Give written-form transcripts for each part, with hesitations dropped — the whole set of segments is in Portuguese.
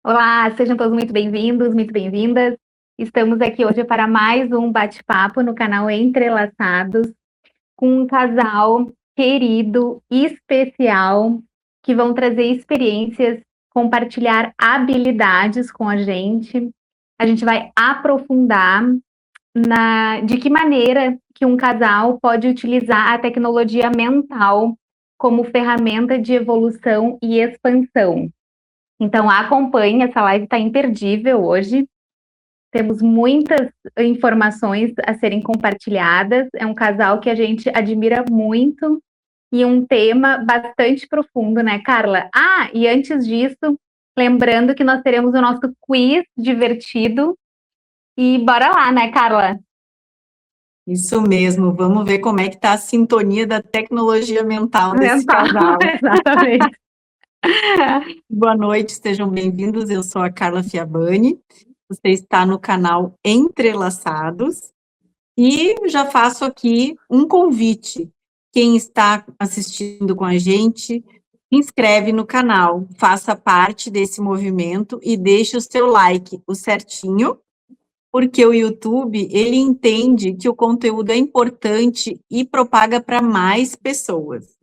Olá, sejam todos muito bem-vindos, muito bem-vindas. Estamos aqui hoje para mais um bate-papo no canal Entrelaçados, com um casal querido e especial que vão trazer experiências, compartilhar habilidades com a gente. A gente vai aprofundar de que maneira que um casal pode utilizar a tecnologia mental como ferramenta de evolução e expansão. Então, acompanhe, essa live está imperdível hoje. Temos muitas informações a serem compartilhadas. É um casal que a gente admira muito e um tema bastante profundo, né, Carla? Ah, e antes disso, lembrando que nós teremos o nosso quiz divertido. E bora lá, né, Carla? Isso mesmo, vamos ver como é que está a sintonia da tecnologia mental desse casal. Exatamente. Boa noite, sejam bem-vindos, eu sou a Carla Fiabani, você está no canal Entrelaçados, e já faço aqui um convite, quem está assistindo com a gente, se inscreve no canal, faça parte desse movimento e deixe o seu like, o certinho, porque o YouTube, ele entende que o conteúdo é importante e propaga para mais pessoas.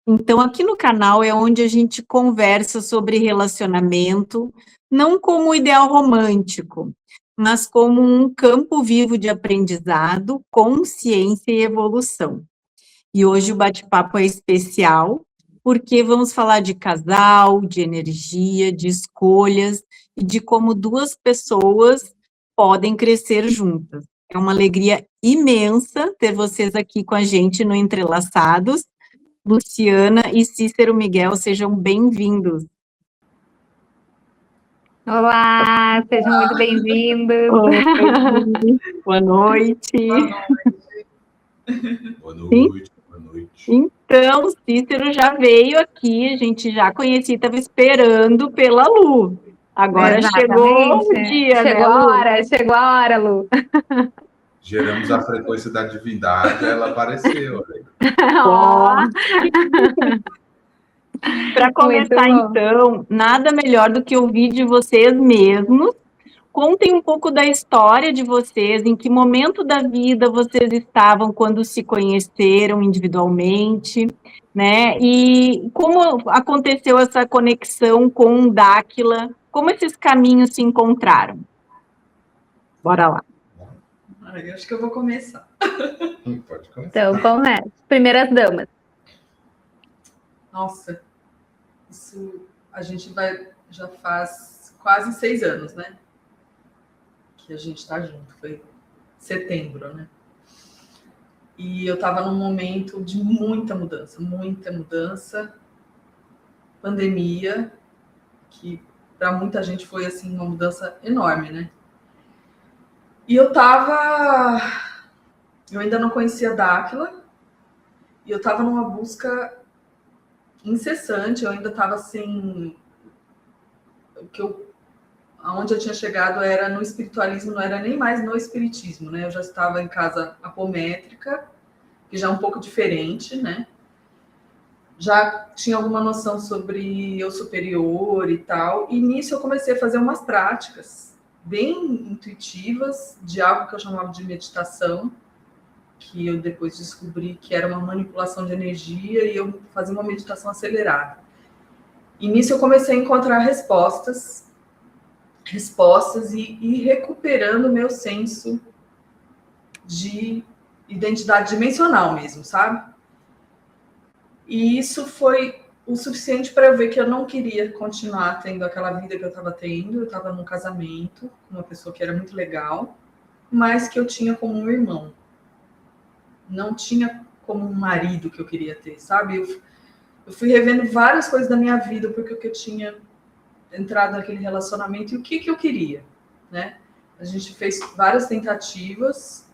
Então, aqui no canal é onde a gente conversa sobre relacionamento, não como ideal romântico, mas como um campo vivo de aprendizado, consciência e evolução. E hoje o bate-papo é especial, porque vamos falar de casal, de energia, de escolhas e de como duas pessoas podem crescer juntas. É uma alegria imensa ter vocês aqui com a gente no Entrelaçados. Luciana e Cícero Miguel, sejam bem-vindos. Olá, sejam muito bem-vindos. Boa noite. Boa noite. Boa noite. Então, Cícero já veio aqui, a gente já conhecia, estava esperando pela Lu. Agora chegou o dia, chegou né, Lu? Chegou a hora, Lu. Geramos a frequência da divindade, ela apareceu. Para começar, então, nada melhor do que ouvir de vocês mesmos. Contem um pouco da história de vocês, em que momento da vida vocês estavam quando se conheceram individualmente, né? E como aconteceu essa conexão com o Dáquila, como esses caminhos se encontraram? Bora lá. Eu acho que eu vou começar. Pode começar. Então, começa. Primeiras damas. Nossa, isso a gente já faz quase 6 anos, né? Que a gente está junto, foi setembro, né? E eu estava num momento de muita mudança, pandemia, que para muita gente foi assim uma mudança enorme, né? E eu ainda não conhecia a Dáquila, e eu estava numa busca incessante, eu ainda estava assim, aonde eu tinha chegado era no espiritualismo, não era nem mais no espiritismo, né? Eu já estava em casa apométrica, que já é um pouco diferente, né? Já tinha alguma noção sobre eu superior e tal, e nisso eu comecei a fazer umas práticas bem intuitivas de algo que eu chamava de meditação, que eu depois descobri que era uma manipulação de energia e eu fazia uma meditação acelerada. E nisso eu comecei a encontrar respostas e recuperando o meu senso de identidade dimensional mesmo, sabe? E isso foi o suficiente para eu ver que eu não queria continuar tendo aquela vida que eu estava tendo. Eu estava num casamento com uma pessoa que era muito legal, mas que eu tinha como um irmão. Não tinha como um marido que eu queria ter, sabe? Eu fui revendo várias coisas da minha vida, porque eu tinha entrado naquele relacionamento e o que eu queria, né? A gente fez várias tentativas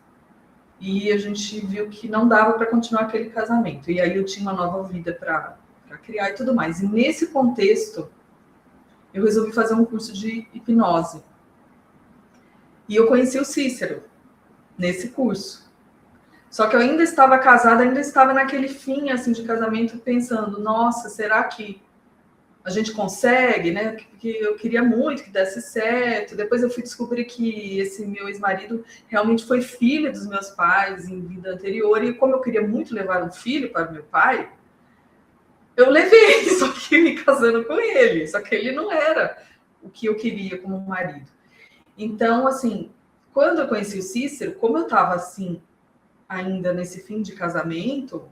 e a gente viu que não dava para continuar aquele casamento. E aí eu tinha uma nova vida para criar e tudo mais. E nesse contexto, eu resolvi fazer um curso de hipnose. E eu conheci o Cícero nesse curso. Só que eu ainda estava casada, ainda estava naquele fim assim de casamento, pensando, nossa, será que a gente consegue, né? Porque eu queria muito que desse certo. Depois eu fui descobrir que esse meu ex-marido realmente foi filho dos meus pais em vida anterior. E como eu queria muito levar um filho para o meu pai, eu levei, só que me casando com ele. Só que ele não era o que eu queria como marido. Então, assim, quando eu conheci o Cícero, como eu estava assim, ainda nesse fim de casamento,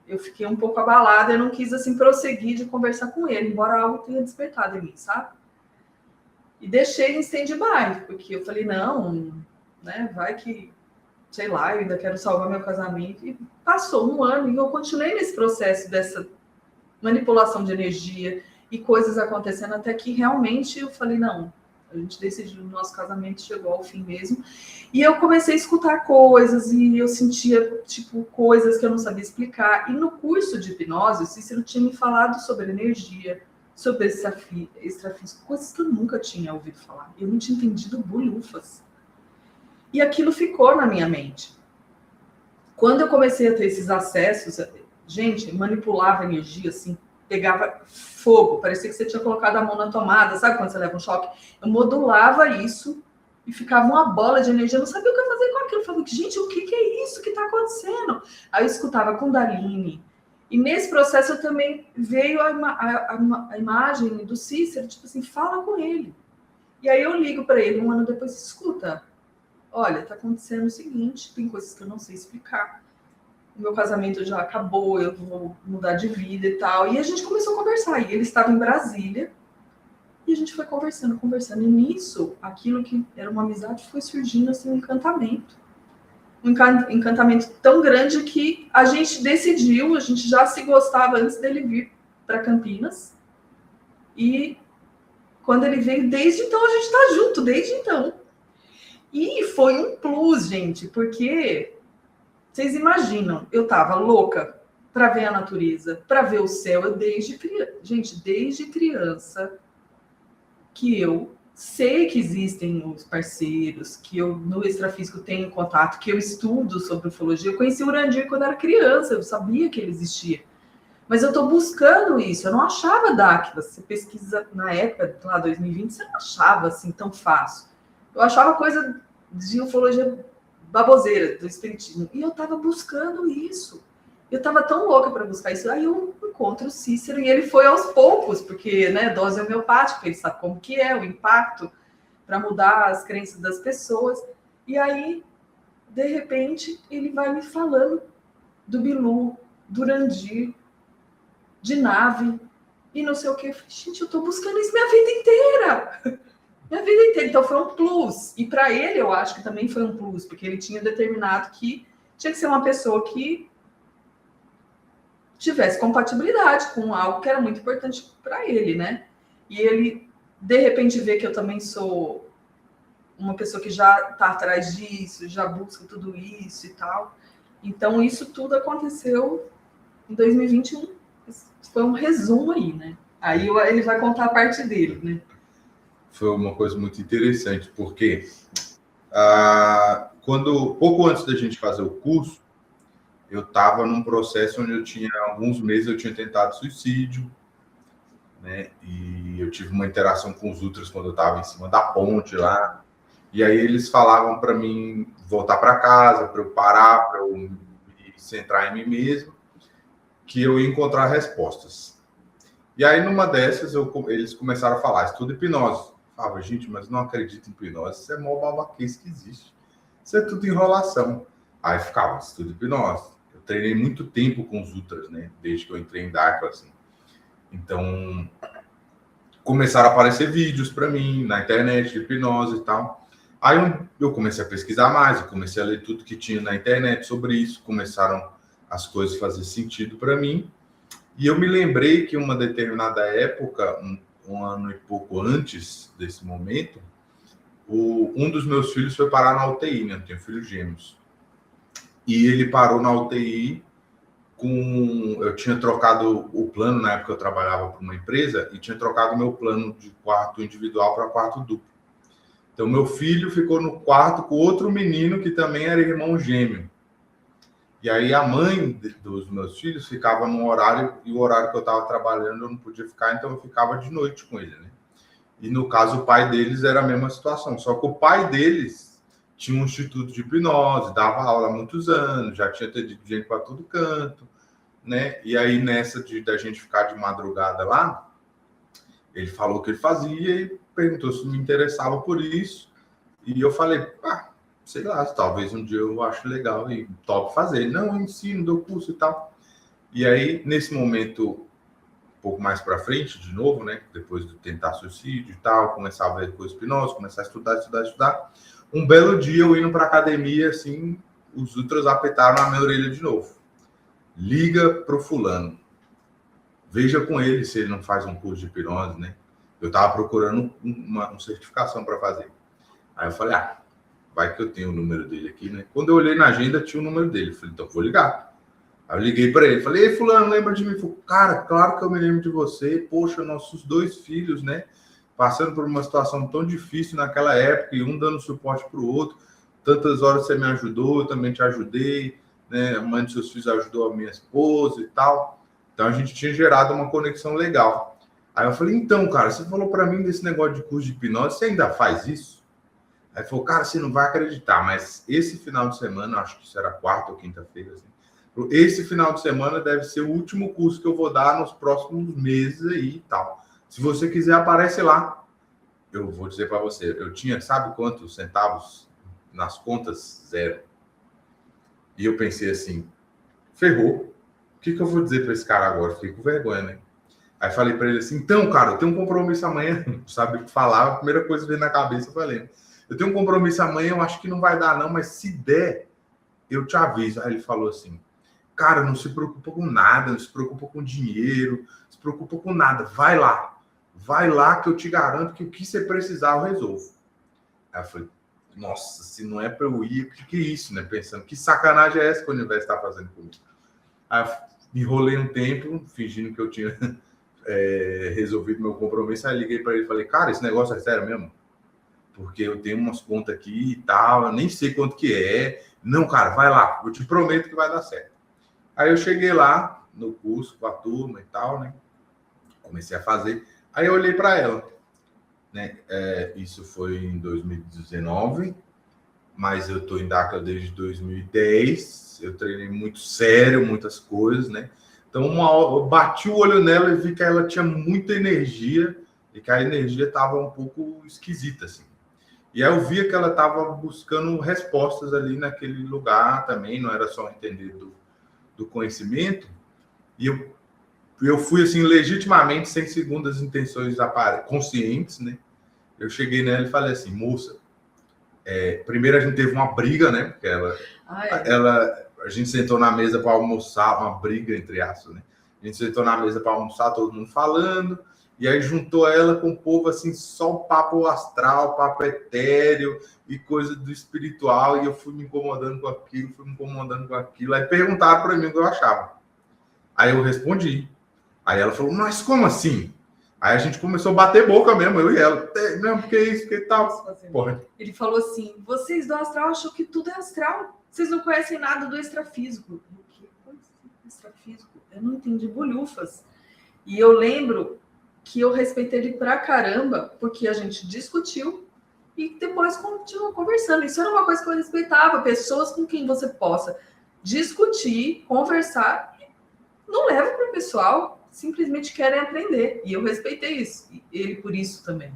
eu fiquei um pouco abalada, eu não quis assim prosseguir de conversar com ele, embora algo tenha despertado em mim, sabe? E deixei em stand-by, porque eu falei, não, né, vai que, sei lá, eu ainda quero salvar meu casamento. E passou um ano e eu continuei nesse processo dessa manipulação de energia e coisas acontecendo até que realmente eu falei, não, a gente decidiu, o nosso casamento chegou ao fim mesmo. E eu comecei a escutar coisas e eu sentia, tipo, coisas que eu não sabia explicar. E no curso de hipnose, o Cícero tinha me falado sobre energia, sobre extrafísico, coisas que eu nunca tinha ouvido falar. Eu não tinha entendido bolhufas. E aquilo ficou na minha mente. Quando eu comecei a ter esses acessos, gente, manipulava energia, assim, pegava fogo, parecia que você tinha colocado a mão na tomada, sabe quando você leva um choque? Eu modulava isso e ficava uma bola de energia, eu não sabia o que fazer com aquilo. Eu falava, gente, o que é isso que está acontecendo? Aí eu escutava Kundalini. E nesse processo eu também veio a imagem do Cícero, tipo assim, fala com ele. E aí eu ligo para ele um ano depois, escuta, olha, está acontecendo o seguinte, tem coisas que eu não sei explicar. O meu casamento já acabou, eu vou mudar de vida e tal. E a gente começou a conversar. E ele estava em Brasília. E a gente foi conversando. E nisso, aquilo que era uma amizade foi surgindo assim, um encantamento. Um encantamento tão grande que a gente decidiu, a gente já se gostava antes dele vir para Campinas. E quando ele veio, desde então, a gente está junto, desde então. E foi um plus, gente, porque... Vocês imaginam, eu tava louca para ver a natureza, para ver o céu. Eu desde criança que eu sei que existem os parceiros, que eu no extrafísico tenho contato, que eu estudo sobre ufologia. Eu conheci o Urandir quando era criança, eu sabia que ele existia. Mas eu estou buscando isso, eu não achava Dáquila. Você pesquisa na época, lá 2020, você não achava assim tão fácil. Eu achava coisa de ufologia baboseira do espiritismo. E eu estava buscando isso. Eu estava tão louca para buscar isso. Aí eu encontro o Cícero e ele foi aos poucos, porque, né, dose homeopática, ele sabe como que é o impacto para mudar as crenças das pessoas. E aí, de repente, ele vai me falando do Bilu, do Urandir, de nave e não sei o que. Gente, eu estou buscando isso minha vida inteira. Minha vida inteira. Então foi um plus. E para ele, eu acho que também foi um plus, porque ele tinha determinado que tinha que ser uma pessoa que tivesse compatibilidade com algo que era muito importante para ele, né? E ele, de repente, vê que eu também sou uma pessoa que já está atrás disso, já busca tudo isso e tal. Então, isso tudo aconteceu em 2021. Foi um resumo aí, né? Aí ele vai contar a parte dele, né? Foi uma coisa muito interessante, porque pouco antes da gente fazer o curso, eu estava num processo onde eu tinha, alguns meses, eu tinha tentado suicídio, né? E eu tive uma interação com os ultras quando eu estava em cima da ponte lá. E aí eles falavam para mim voltar para casa, para eu parar, para eu me centrar em mim mesmo, que eu ia encontrar respostas. E aí, numa dessas, eles começaram a falar, estuda hipnose. Eu falava, gente, mas não acredito em hipnose, isso é mó babaquice que existe. Isso é tudo enrolação. Aí ficava, estuda hipnose. Eu treinei muito tempo com os ultras, né? Desde que eu entrei em Dáquila, assim. Então, começaram a aparecer vídeos para mim na internet de hipnose e tal. Aí eu comecei a pesquisar mais, eu comecei a ler tudo que tinha na internet sobre isso, começaram as coisas a fazer sentido para mim. E eu me lembrei que uma determinada época, um ano e pouco antes desse momento, um dos meus filhos foi parar na UTI, né? Eu tenho filhos gêmeos. E ele parou na UTI eu tinha trocado o plano, na época eu trabalhava para uma empresa, e tinha trocado o meu plano de quarto individual para quarto duplo. Então, meu filho ficou no quarto com outro menino que também era irmão gêmeo. E aí a mãe dos meus filhos ficava num horário, e o horário que eu estava trabalhando eu não podia ficar, então eu ficava de noite com ele, né? E no caso o pai deles era a mesma situação, só que o pai deles tinha um instituto de hipnose, dava aula há muitos anos, já tinha atendido gente para todo canto, né? E aí nessa da gente ficar de madrugada lá, ele falou o que ele fazia e perguntou se me interessava por isso. E eu falei, sei lá, talvez um dia eu acho legal e topo fazer. Não, eu ensino, dou curso e tal. E aí, nesse momento, um pouco mais para frente, de novo, né? Depois de tentar suicídio e tal, começar a ver com hipnose, começar a estudar. Um belo dia, eu indo para academia, assim, os ultras apertaram na minha orelha de novo. Liga pro fulano. Veja com ele se ele não faz um curso de hipnose, né? Eu estava procurando uma certificação para fazer. Aí eu falei, vai que eu tenho o número dele aqui, né? Quando eu olhei na agenda, tinha o número dele. Eu falei, então vou ligar. Aí eu liguei para ele. Falei, ei, fulano, lembra de mim? Ele falou, cara, claro que eu me lembro de você. Poxa, nossos 2 filhos, né? Passando por uma situação tão difícil naquela época, e um dando suporte para o outro. Tantas horas você me ajudou, eu também te ajudei, né? A mãe dos seus filhos ajudou a minha esposa e tal. Então a gente tinha gerado uma conexão legal. Aí eu falei, então, cara, você falou para mim desse negócio de curso de hipnose, você ainda faz isso? Aí ele falou, cara, você não vai acreditar, mas esse final de semana, acho que isso era quarta ou quinta-feira, assim, esse final de semana deve ser o último curso que eu vou dar nos próximos meses aí e tal. Se você quiser, aparece lá. Eu vou dizer para você, eu tinha, sabe quantos centavos nas contas? 0. E eu pensei assim, ferrou. O que eu vou dizer para esse cara agora? Fiquei com vergonha, né? Aí falei para ele assim, então, cara, eu tenho um compromisso amanhã. Sabe o que falar? A primeira coisa que veio na cabeça, eu falei, eu tenho um compromisso amanhã, eu acho que não vai dar não, mas se der, eu te aviso. Aí ele falou assim, cara, não se preocupa com nada, não se preocupa com dinheiro, não se preocupa com nada, vai lá que eu te garanto que o que você precisar eu resolvo. Aí eu falei, nossa, se não é para eu ir, o que é isso, né? Pensando, que sacanagem é essa que o universo está fazendo comigo? Aí me enrolei um tempo, fingindo que eu tinha resolvido meu compromisso, aí liguei para ele e falei, cara, esse negócio é sério mesmo? Porque eu tenho umas contas aqui e tal, eu nem sei quanto que é. Não, cara, vai lá, eu te prometo que vai dar certo. Aí eu cheguei lá no curso com a turma e tal, né? Comecei a fazer. Aí eu olhei para ela, né? Isso foi em 2019, mas eu estou em DACA desde 2010. Eu treinei muito sério, muitas coisas, né? Então, eu bati o olho nela e vi que ela tinha muita energia e que a energia estava um pouco esquisita, assim. E aí eu via que ela estava buscando respostas ali naquele lugar também, não era só entender do conhecimento. E eu fui, assim, legitimamente, sem segundas intenções conscientes, né? Eu cheguei nela e falei assim, moça, primeiro a gente teve uma briga, né? Porque a gente sentou na mesa para almoçar, uma briga, entre aspas, né? A gente sentou na mesa para almoçar, todo mundo falando, e aí juntou ela com o povo, assim, só o papo astral, papo etéreo e coisa do espiritual, e eu fui me incomodando com aquilo, aí perguntaram para mim o que eu achava. Aí eu respondi. Aí ela falou, mas como assim? Aí a gente começou a bater boca mesmo, eu e ela. Não, porque isso, que tal? Ele falou assim, vocês do astral acham que tudo é astral. Vocês não conhecem nada do extrafísico. O que foi extrafísico? Eu não entendi bolhufas. E eu lembro que eu respeitei ele pra caramba, porque a gente discutiu e depois continuou conversando. Isso era uma coisa que eu respeitava, pessoas com quem você possa discutir, conversar, não leva para o pessoal, simplesmente querem aprender. E eu respeitei isso, e ele por isso também.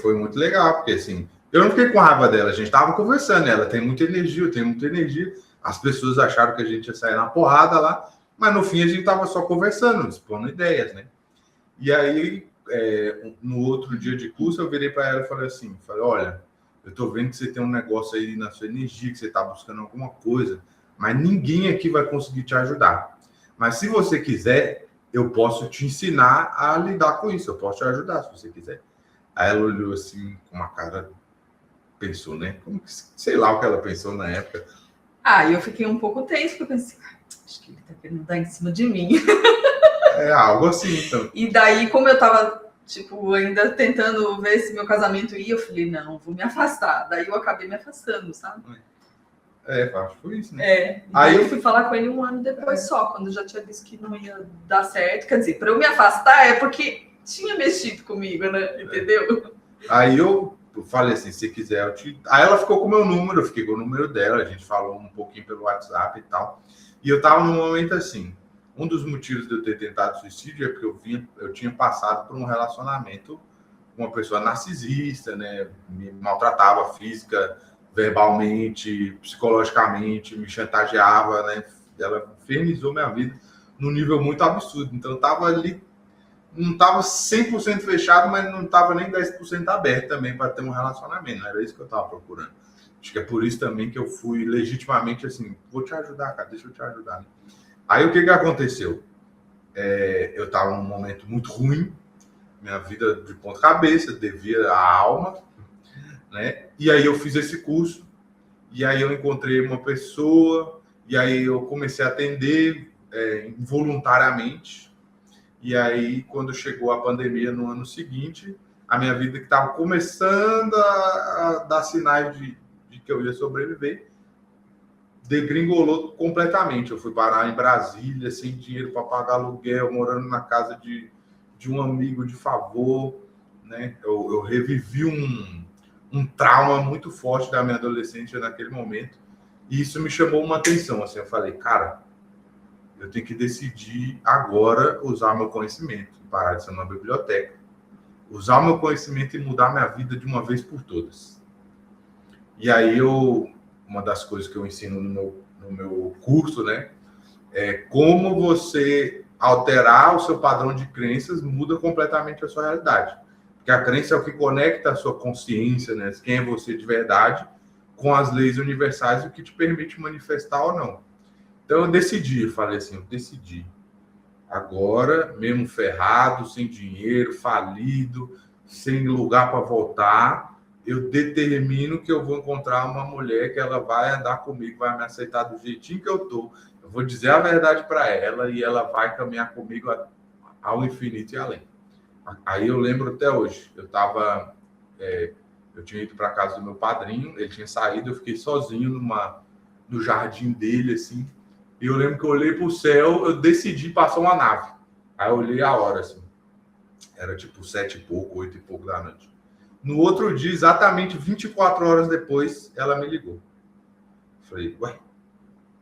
Foi muito legal, porque assim, eu não fiquei com raiva dela, a gente estava conversando, ela tem muita energia, eu tenho muita energia, as pessoas acharam que a gente ia sair na porrada lá, mas no fim a gente estava só conversando, expondo ideias, né? E aí, no outro dia de curso, eu virei para ela e falei assim, olha, eu tô vendo que você tem um negócio aí na sua energia, que você está buscando alguma coisa, mas ninguém aqui vai conseguir te ajudar. Mas se você quiser, eu posso te ensinar a lidar com isso, eu posso te ajudar se você quiser. Aí ela olhou assim, com uma cara, pensou, né? Sei lá o que ela pensou na época. Eu fiquei um pouco tenso, porque eu pensei, acho que ele tá querendo dar em cima de mim. Algo assim, então. E daí, como eu tava, ainda tentando ver se meu casamento ia, eu falei, não, vou me afastar. Daí eu acabei me afastando, sabe? Acho que foi isso, né? Aí Aí eu fui falar com ele 1 ano depois só, quando eu já tinha visto que não ia dar certo. Quer dizer, para eu me afastar é porque tinha mexido comigo, né? Entendeu? Aí eu falei assim, se quiser, eu te... Aí ela ficou com o meu número, eu fiquei com o número dela, a gente falou um pouquinho pelo WhatsApp e tal. E eu tava num momento assim, um dos motivos de eu ter tentado suicídio é porque eu tinha passado por um relacionamento com uma pessoa narcisista, né? Me maltratava física, verbalmente, psicologicamente, me chantageava, né? Ela infernizou minha vida num nível muito absurdo. Então eu tava ali, não estava 100% fechado, mas não estava nem 10% aberto também para ter um relacionamento. Não era isso que eu estava procurando. Acho que é por isso também que eu fui legitimamente assim, vou te ajudar, cara, deixa eu te ajudar. Né? Aí o que aconteceu? Eu estava num momento muito ruim, minha vida de ponta cabeça, devia a alma, né? E aí eu fiz esse curso, e aí eu encontrei uma pessoa, e aí eu comecei a atender voluntariamente. E aí, quando chegou a pandemia no ano seguinte, a minha vida que estava começando a dar sinais de que eu ia sobreviver, degringolou completamente. Eu fui parar em Brasília, sem dinheiro para pagar aluguel, morando na casa de um amigo de favor, né? Eu revivi um trauma muito forte da minha adolescência naquele momento, e isso me chamou uma atenção. Assim, eu falei, cara, eu tenho que decidir agora usar meu conhecimento, parar de ser uma biblioteca, usar o meu conhecimento e mudar minha vida de uma vez por todas. E aí uma das coisas que eu ensino no meu curso, né, é como você alterar o seu padrão de crenças muda completamente a sua realidade. Porque a crença é o que conecta a sua consciência, né, quem é você de verdade, com as leis universais, o que te permite manifestar ou não. Então eu falei assim, eu decidi. Agora, mesmo ferrado, sem dinheiro, falido, sem lugar para voltar, eu determino que eu vou encontrar uma mulher que ela vai andar comigo, vai me aceitar do jeitinho que eu tô. Eu vou dizer a verdade para ela e ela vai caminhar comigo ao infinito e além. Aí eu lembro até hoje, eu tinha ido para casa do meu padrinho, ele tinha saído, eu fiquei sozinho no jardim dele, assim. E eu lembro que eu olhei para o céu, eu decidi passar uma nave. Aí eu olhei a hora, assim. Era tipo 7 e pouco, 8 e pouco da noite. No outro dia, exatamente 24 horas depois, ela me ligou. Falei, ué,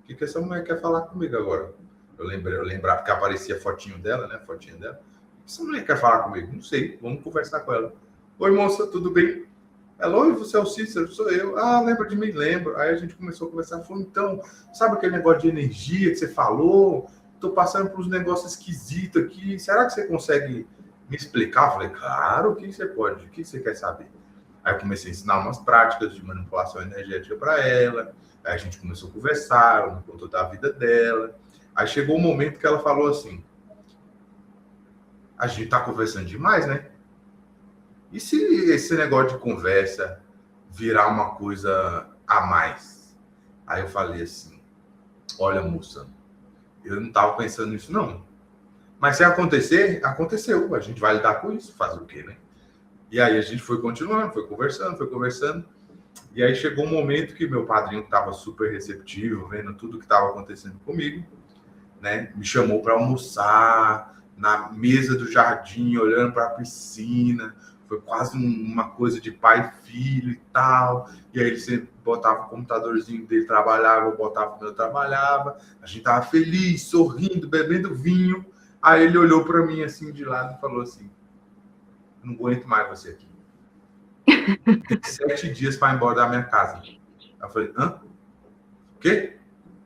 o que essa mulher quer falar comigo agora? Eu lembrava que aparecia a fotinho dela, né? Fotinha dela. O que essa mulher quer falar comigo? Não sei, vamos conversar com ela. Oi, moça, tudo bem? Ela, oi, você é o Cícero? Sou eu. Ah, lembra de mim? Lembro. Aí a gente começou a conversar. Falou, então, sabe aquele negócio de energia que você falou? Estou passando por uns negócios esquisitos aqui. Será que você consegue me explicar? Eu falei, claro, o que você pode? O que você quer saber? Aí eu comecei a ensinar umas práticas de manipulação energética para ela. Aí a gente começou a conversar, ela me contou da vida dela. Aí chegou um momento que ela falou assim, a gente está conversando demais, né? E se esse negócio de conversa virar uma coisa a mais? Aí eu falei assim, olha, moça, eu não estava pensando nisso, não. Mas se acontecer, aconteceu. A gente vai lidar com isso, fazer o quê, né? E aí a gente foi continuando, foi conversando. E aí chegou um momento que meu padrinho estava super receptivo, vendo tudo que estava acontecendo comigo, né? Me chamou para almoçar na mesa do jardim, olhando para a piscina. Foi quase uma coisa de pai e filho e tal. E aí ele sempre botava o computadorzinho dele, trabalhava, eu botava o meu, trabalhava. A gente tava feliz, sorrindo, bebendo vinho. Aí ele olhou para mim assim de lado e falou assim, não aguento mais você aqui. Tem 7 dias para ir embora da minha casa. Aí eu falei, hã? O quê?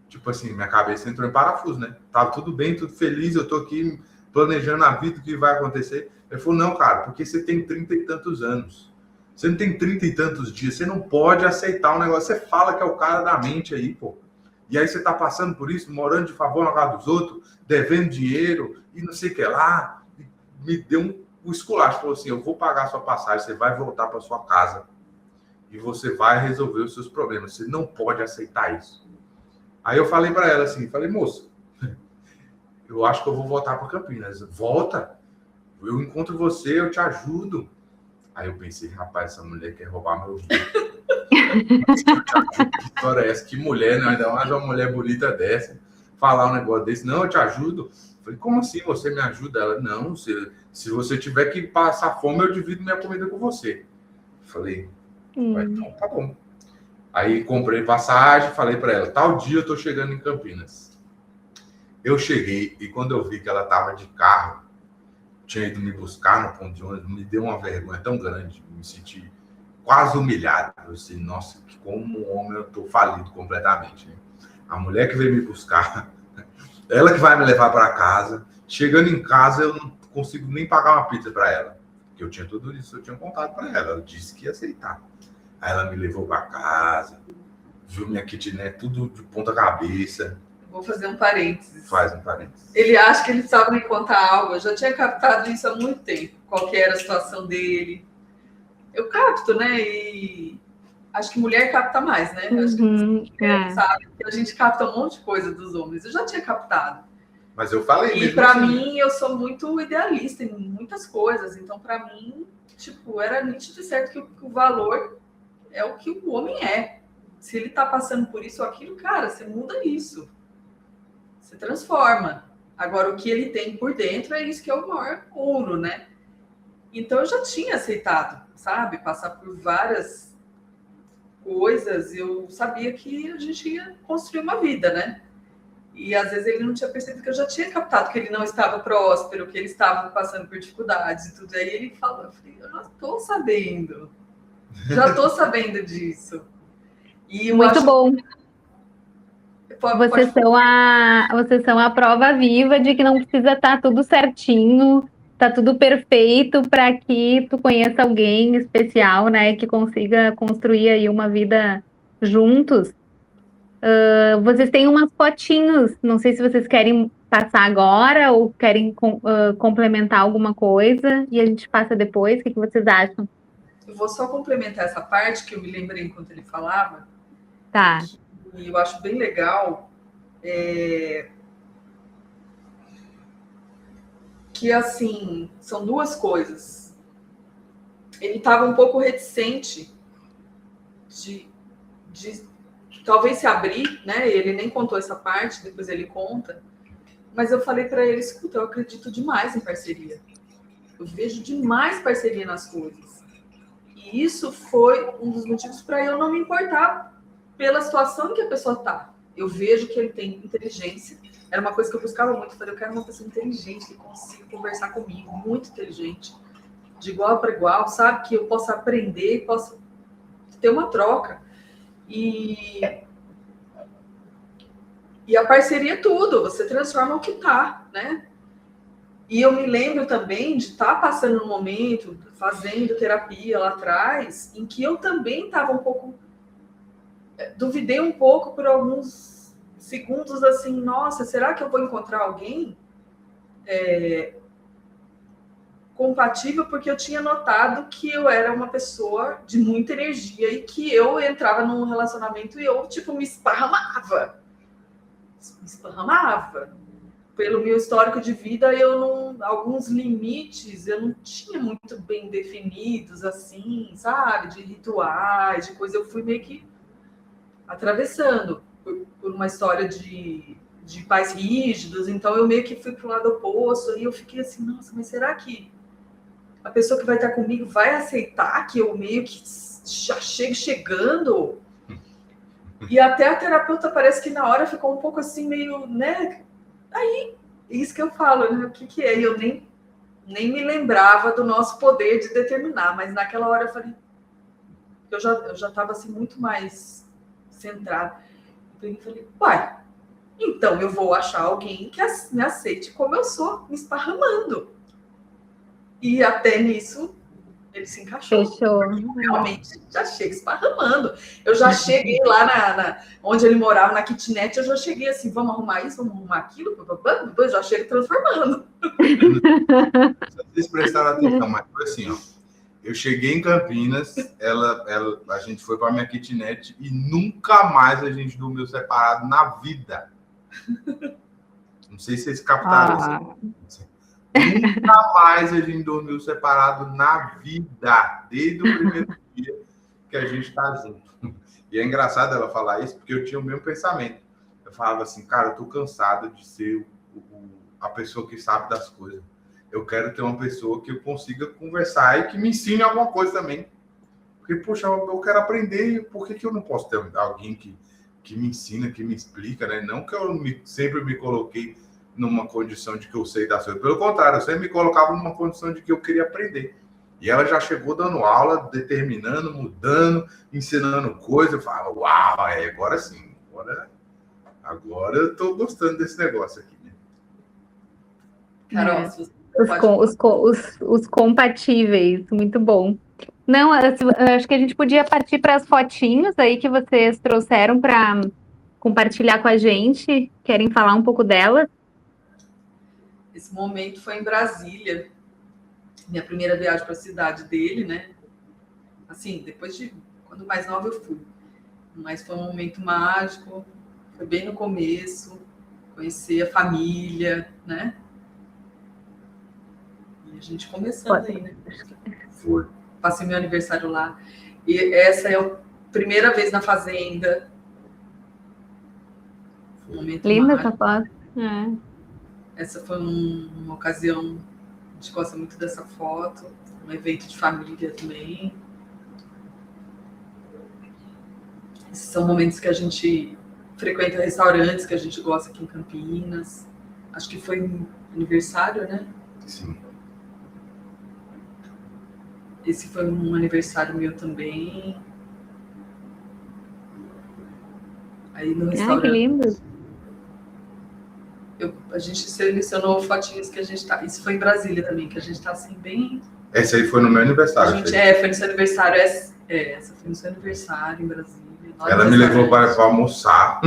Tipo assim, minha cabeça entrou em parafuso, né? Tava tudo bem, tudo feliz, eu tô aqui planejando a vida, o que vai acontecer. Ele falou, não, cara, porque você tem 30 e tantos anos. Você não tem 30 e tantos dias, você não pode aceitar um negócio. Você fala que é o cara da mente aí, pô. E aí você tá passando por isso, morando de favor na casa dos outros, devendo dinheiro e não sei o que lá. Me deu um esculacho, falou assim, eu vou pagar a sua passagem, você vai voltar para sua casa e você vai resolver os seus problemas. Você não pode aceitar isso. Aí eu falei para ela assim, falei, moça, eu acho que eu vou voltar para Campinas. Volta, eu encontro você, eu te ajudo. Aí eu pensei, rapaz, essa mulher quer roubar meu vida. Que história é essa? Que mulher, né? Ainda mais uma mulher bonita dessa, falar um negócio desse. Não, eu te ajudo. Eu falei, como assim você me ajuda? Ela, não, se você tiver que passar fome, eu divido minha comida com você. Eu falei, então tá bom. Aí comprei passagem, falei para ela, tal dia eu tô chegando em Campinas. Eu cheguei e quando eu vi que ela tava de carro, tinha ido me buscar no ponto de ônibus, me deu uma vergonha tão grande, me senti quase humilhado. Eu disse, nossa, como homem eu tô falido completamente. Né? A mulher que veio me buscar, ela que vai me levar para casa. Chegando em casa, eu não consigo nem pagar uma pizza para ela. Porque eu tinha tudo isso, eu tinha contado para ela. Ela disse que ia aceitar. Aí ela me levou para casa, viu minha kitnet tudo de ponta cabeça. Vou fazer um parênteses. Faz um parênteses. Ele acha que ele sabe me contar algo. Eu já tinha captado isso há muito tempo. Qual que era a situação dele. Eu capto, né? E acho que mulher capta mais, né? Acho que sabe que a gente capta um monte de coisa dos homens. Eu já tinha captado. Mas eu falei. E para mim, eu sou muito idealista em muitas coisas. Então, para mim, tipo, era nítido e certo que o valor é o que o homem é. Se ele tá passando por isso ou aquilo, cara, você muda isso. Você transforma. Agora, o que ele tem por dentro é isso que é o maior ouro, né? Então, eu já tinha aceitado, sabe? Passar por várias coisas. Eu sabia que a gente ia construir uma vida, né? E, às vezes, ele não tinha percebido que eu já tinha captado que ele não estava próspero, que ele estava passando por dificuldades e tudo. Aí ele falou, eu falei, eu já estou sabendo. Já estou sabendo disso. E muito bom. Vocês são a prova viva de que não precisa estar tudo certinho, tá tudo perfeito para que tu conheça alguém especial, né? Que consiga construir aí uma vida juntos. Vocês têm umas fotinhos, não sei se vocês querem passar agora ou querem complementar alguma coisa e a gente passa depois. O que vocês acham? Eu vou só complementar essa parte que eu me lembrei enquanto ele falava. Tá. E eu acho bem legal que, assim, são duas coisas. Ele estava um pouco reticente de talvez se abrir, né? Ele nem contou essa parte, depois ele conta. Mas eu falei para ele, escuta, eu acredito demais em parceria. Eu vejo demais parceria nas coisas. E isso foi um dos motivos para eu não me importar pela situação em que a pessoa está. Eu vejo que ele tem inteligência. Era uma coisa que eu buscava muito. Eu falei, eu quero uma pessoa inteligente, que consiga conversar comigo, muito inteligente, de igual para igual, sabe? Que eu possa aprender, possa ter uma troca. E a parceria é tudo. Você transforma o que está, né? E eu me lembro também de estar passando um momento, fazendo terapia lá atrás, em que eu também estava um pouco... Duvidei um pouco por alguns segundos, assim, nossa, será que eu vou encontrar alguém compatível? Porque eu tinha notado que eu era uma pessoa de muita energia e que eu entrava num relacionamento e eu, tipo, me esparramava. Pelo meu histórico de vida, alguns limites eu não tinha muito bem definidos, assim, sabe? De rituais, de coisa. Eu fui meio que atravessando por uma história de pais rígidos, então eu meio que fui para o lado oposto, e eu fiquei assim, nossa, mas será que a pessoa que vai estar comigo vai aceitar que eu meio que já chego chegando? E até a terapeuta parece que na hora ficou um pouco assim, meio, né? Aí, isso que eu falo, né? O que é? E eu nem me lembrava do nosso poder de determinar, mas naquela hora eu falei, eu já estava assim muito mais centrada. Eu falei, uai, então eu vou achar alguém que me aceite como eu sou, me esparramando. E até nisso ele se encaixou. Fechou. Realmente já chega esparramando. Eu já cheguei lá onde ele morava, na kitnet, eu já cheguei assim, vamos arrumar isso, vamos arrumar aquilo, depois já chego transformando. Vocês prestaram atenção, mas foi assim, ó. Eu cheguei em Campinas, a gente foi para a minha kitnet e nunca mais a gente dormiu separado na vida. Não sei se vocês captaram isso. Nunca mais a gente dormiu separado na vida, desde o primeiro dia que a gente está junto. E é engraçado ela falar isso, porque eu tinha o mesmo pensamento. Eu falava assim, cara, eu tô cansado de ser a pessoa que sabe das coisas. Eu quero ter uma pessoa que eu consiga conversar e que me ensine alguma coisa também. Porque, poxa, eu quero aprender, por que eu não posso ter alguém que me ensina, que me explica, né? Não que eu sempre me coloquei numa condição de que eu sei das coisas. Pelo contrário, eu sempre me colocava numa condição de que eu queria aprender. E ela já chegou dando aula, determinando, mudando, ensinando coisas. Eu falava, uau, agora sim, agora eu estou gostando desse negócio aqui. Né? Carol, os compatíveis, muito bom. Não, acho que a gente podia partir para as fotinhos aí que vocês trouxeram para compartilhar com a gente. Querem falar um pouco delas? Esse momento foi em Brasília, minha primeira viagem para a cidade dele, né? Assim, depois de quando mais nova eu fui, mas foi um momento mágico, foi bem no começo, conhecer a família, né? E a gente começando aí, né? Foi. Passei meu aniversário lá. E essa é a primeira vez na fazenda. Um momento linda mágico. essa foto. É. Essa foi uma ocasião, a gente gosta muito dessa foto, um evento de família também. Esses são momentos que a gente frequenta restaurantes que a gente gosta aqui em Campinas. Acho que foi um aniversário, né? Sim. Esse foi um aniversário meu também. Aí no restaurante. Que lindo. A gente selecionou fotinhos que a gente tá. Isso foi em Brasília também, que a gente tá assim, bem. Essa aí foi no meu aniversário. Foi no seu aniversário. Essa foi no seu aniversário em Brasília. Ela me levou para almoçar.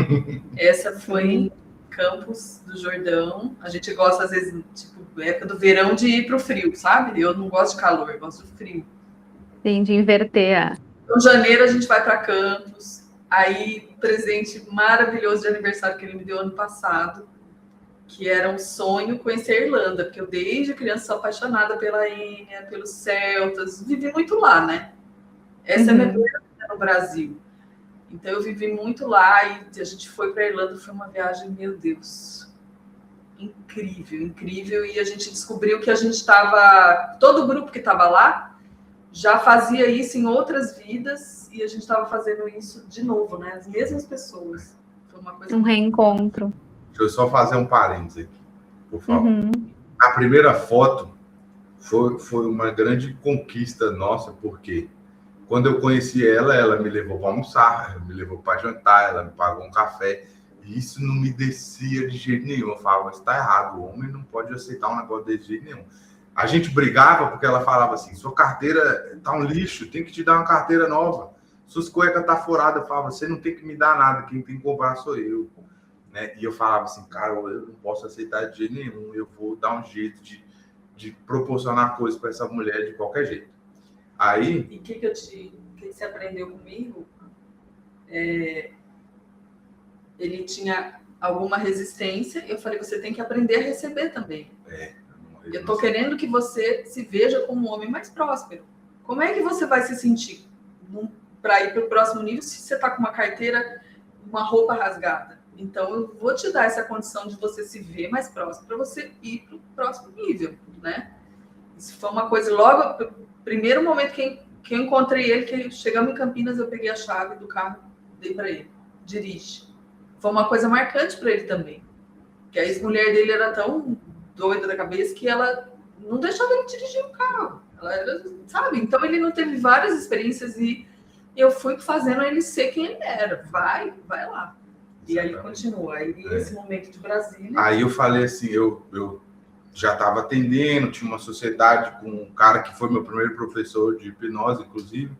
Essa foi em Campos do Jordão. A gente gosta, às vezes, tipo, época do verão, de ir para o frio, sabe? Eu não gosto de calor, eu gosto do frio. Sim, de inverter. Em janeiro a gente vai para Campos. Aí, presente maravilhoso de aniversário que ele me deu ano passado, que era um sonho conhecer a Irlanda, porque eu desde criança sou apaixonada pela Enya, pelos celtas, vivi muito lá, né? Essa é a minha primeira vida no Brasil. Então eu vivi muito lá e a gente foi para a Irlanda, foi uma viagem, meu Deus, incrível, incrível. E a gente descobriu que a gente estava, todo o grupo que estava lá já fazia isso em outras vidas e a gente estava fazendo isso de novo, né? As mesmas pessoas. Foi uma coisa reencontro. Deixa eu só fazer um parênteses aqui, por favor. A primeira foto foi uma grande conquista nossa, porque quando eu conheci ela me levou para almoçar, ela me levou para jantar, ela me pagou um café. E isso não me descia de jeito nenhum. Eu falava, mas está errado, o homem não pode aceitar um negócio desse jeito nenhum. A gente brigava porque ela falava assim, sua carteira está um lixo, tem que te dar uma carteira nova. Suas cuecas estão furadas. Eu falava, você não tem que me dar nada, quem tem que comprar sou eu. Né? E eu falava assim, cara, eu não posso aceitar de jeito nenhum, eu vou dar um jeito de proporcionar coisas para essa mulher de qualquer jeito. Aí... E o que você aprendeu comigo? Ele tinha alguma resistência, eu falei, você tem que aprender a receber também. Eu estou querendo que você se veja como um homem mais próspero. Como é que você vai se sentir para ir para o próximo nível se você está com uma carteira, uma roupa rasgada? Então, eu vou te dar essa condição de você se ver mais próximo para você ir para o próximo nível, né? Isso foi uma coisa, logo, primeiro momento que eu encontrei ele, que chegamos em Campinas, eu peguei a chave do carro, dei para ele, dirige. Foi uma coisa marcante para ele também, que a ex-mulher dele era tão doida da cabeça que ela não deixava ele dirigir o carro. Ela era, sabe? Então, ele não teve várias experiências e eu fui fazendo ele ser quem ele era. Vai lá. E aí continua. Aí esse momento de Brasília. Aí eu falei assim, eu já estava atendendo, tinha uma sociedade com um cara que foi meu primeiro professor de hipnose, inclusive.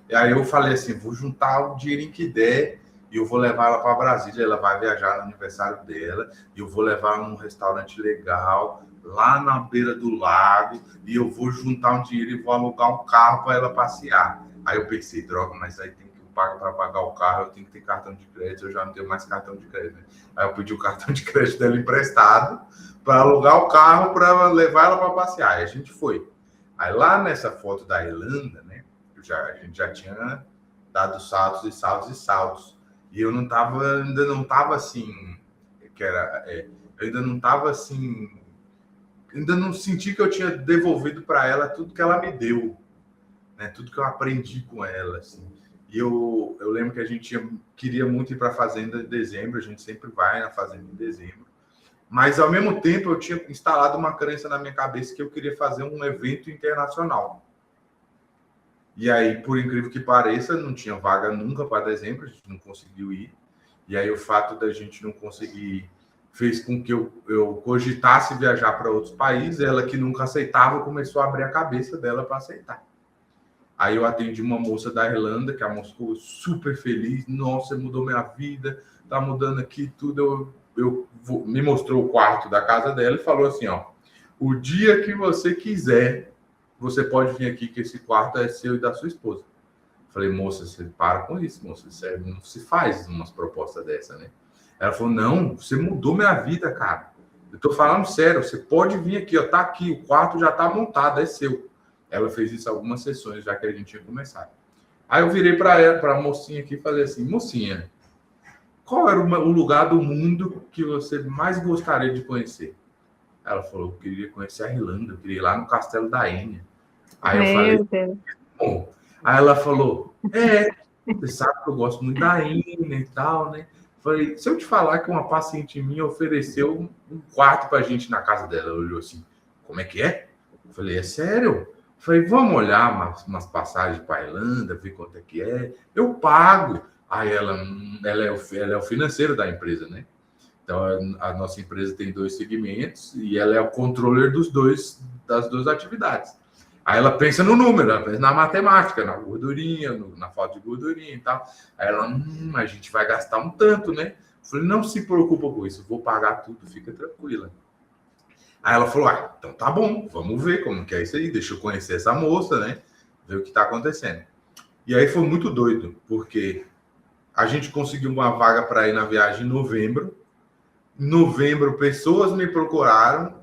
E aí eu falei assim, vou juntar o dinheirinho que der e eu vou levar ela para Brasília. Ela vai viajar no aniversário dela e eu vou levar ela num restaurante legal, lá na beira do lago, e eu vou juntar um dinheiro e vou alugar um carro para ela passear. Aí eu pensei, droga, mas aí tem que pagar para pagar o carro, eu tenho que ter cartão de crédito, eu já não tenho mais cartão de crédito. Né? Aí eu pedi o cartão de crédito dela emprestado para alugar o carro para levar ela para passear. Aí a gente foi. Aí lá nessa foto da Irlanda, né, a gente já tinha dado saltos e saltos e saltos. E eu ainda não estava assim, eu ainda não estava assim, ainda não senti que eu tinha devolvido para ela tudo que ela me deu, né? Tudo que eu aprendi com ela, assim. E eu lembro que a gente queria muito ir para a fazenda em dezembro, a gente sempre vai na fazenda em dezembro. Mas, ao mesmo tempo, eu tinha instalado uma crença na minha cabeça que eu queria fazer um evento internacional. E aí, por incrível que pareça, não tinha vaga nunca para dezembro, a gente não conseguiu ir. E aí, o fato da gente não conseguir fez com que eu cogitasse viajar para outros países. Ela, que nunca aceitava, começou a abrir a cabeça dela para aceitar. Aí eu atendi uma moça da Irlanda, que a moça ficou super feliz. Nossa, mudou minha vida, tá mudando aqui tudo. Me mostrou o quarto da casa dela e falou assim, ó, o dia que você quiser, você pode vir aqui, que esse quarto é seu e da sua esposa. Falei, moça, você para com isso, moça, não se faz umas propostas dessa, né? Ela falou, não, você mudou minha vida, cara. Eu tô falando sério, você pode vir aqui, ó, tá aqui, o quarto já tá montado, é seu. Ela fez isso algumas sessões, já que a gente tinha começado. Aí eu virei para a mocinha aqui e falei assim, mocinha, qual era o lugar do mundo que você mais gostaria de conhecer? Ela falou, eu queria conhecer a Irlanda, eu queria ir lá no Castelo da Enya. Aí eu falei, bom. Aí ela falou, você sabe que eu gosto muito da Enya e tal, né? Falei, se eu te falar que uma paciente minha ofereceu um quarto pra gente na casa dela, ela olhou assim, como é que é? Eu falei, é sério? Falei, vamos olhar umas passagens para a Irlanda, ver quanto é que é. Eu pago. Aí ela é o financeiro da empresa, né? Então, a nossa empresa tem 2 segmentos e ela é o controller das duas atividades. Aí ela pensa no número, ela pensa na matemática, na gordurinha, na falta de gordurinha e tal. Aí ela, a gente vai gastar um tanto, né? Eu falei, não se preocupa com isso, vou pagar tudo, fica tranquila. Aí ela falou, então tá bom, vamos ver como que é isso aí, deixa eu conhecer essa moça, né? Ver o que tá acontecendo. E aí foi muito doido, porque a gente conseguiu uma vaga para ir na viagem em novembro. Em novembro, pessoas me procuraram,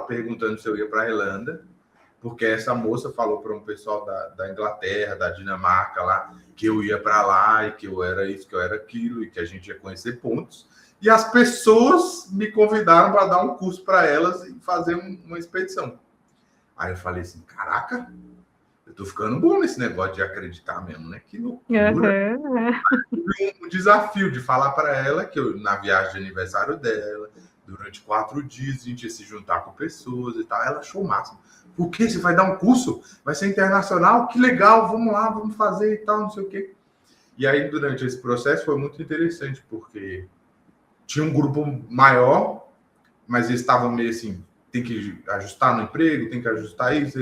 perguntando se eu ia para a Irlanda, porque essa moça falou para um pessoal da Inglaterra, da Dinamarca lá, que eu ia para lá e que eu era isso, que eu era aquilo, e que a gente ia conhecer pontos. E as pessoas me convidaram para dar um curso para elas e fazer uma expedição. Aí eu falei assim, caraca, eu tô ficando bom nesse negócio de acreditar mesmo, né? Que loucura. Um desafio de falar para ela que eu, na viagem de aniversário dela, durante 4 dias, a gente ia se juntar com pessoas e tal. Ela achou o máximo. Por quê? Você vai dar um curso? Vai ser internacional? Que legal, vamos lá, vamos fazer e tal, não sei o quê. E aí, durante esse processo, foi muito interessante, porque tinha um grupo maior, mas eles estavam meio assim, tem que ajustar no emprego, tem que ajustar isso,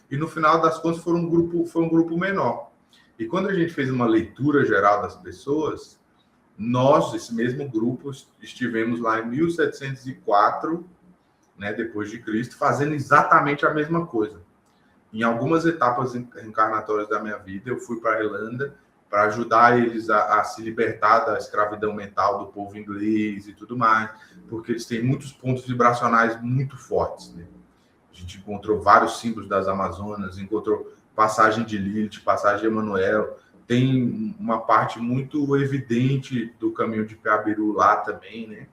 e no final das contas foi um grupo menor. E quando a gente fez uma leitura geral das pessoas, nós, esse mesmo grupo, estivemos lá em 1704, né, depois de Cristo, fazendo exatamente a mesma coisa. Em algumas etapas encarnatórias da minha vida, eu fui para a Irlanda para ajudar eles a se libertar da escravidão mental do povo inglês e tudo mais, porque eles têm muitos pontos vibracionais muito fortes, né? A gente encontrou vários símbolos das Amazonas, encontrou passagem de Lilith, passagem de Emanuel, tem uma parte muito evidente do caminho de Piabiru lá também, né?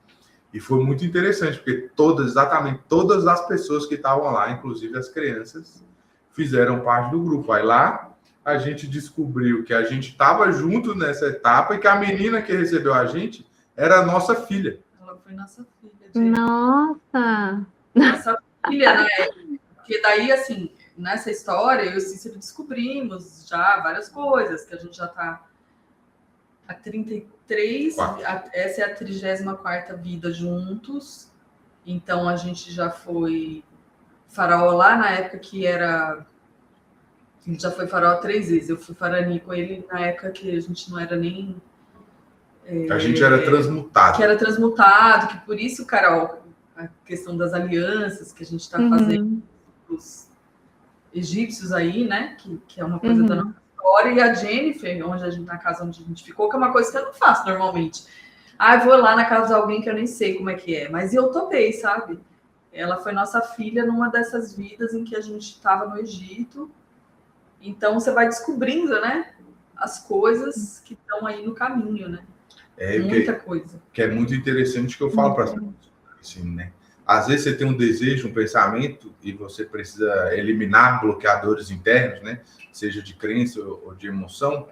E foi muito interessante, porque exatamente todas as pessoas que estavam lá, inclusive as crianças, fizeram parte do grupo. Aí lá a gente descobriu que a gente estava junto nessa etapa e que a menina que recebeu a gente era a nossa filha. Ela foi nossa filha. Nossa! Nossa filha, né? Porque daí, assim, nessa história, eu e o Cícero descobrimos já várias coisas, que a gente já está há 33, essa é a 34ª vida juntos, então a gente já foi faraó lá na época que era... A gente já foi faraó 3 vezes, eu fui farani com ele na época que a gente não era nem... a gente era transmutado. Que era transmutado, que por isso, Carol, a questão das alianças que a gente está fazendo os egípcios aí, né? Que é uma coisa da nossa história. E a Jennifer, na casa onde a gente ficou, que é uma coisa que eu não faço normalmente. Eu vou lá na casa de alguém que eu nem sei como é que é. Mas eu topei, sabe? Ela foi nossa filha numa dessas vidas em que a gente estava no Egito. Então, você vai descobrindo, né? as coisas que estão aí no caminho, né? Muita coisa. Que é muito interessante que eu falo para as pessoas, assim, né? Às vezes você tem um desejo, um pensamento, e você precisa eliminar bloqueadores internos, né? Seja de crença ou de emoção,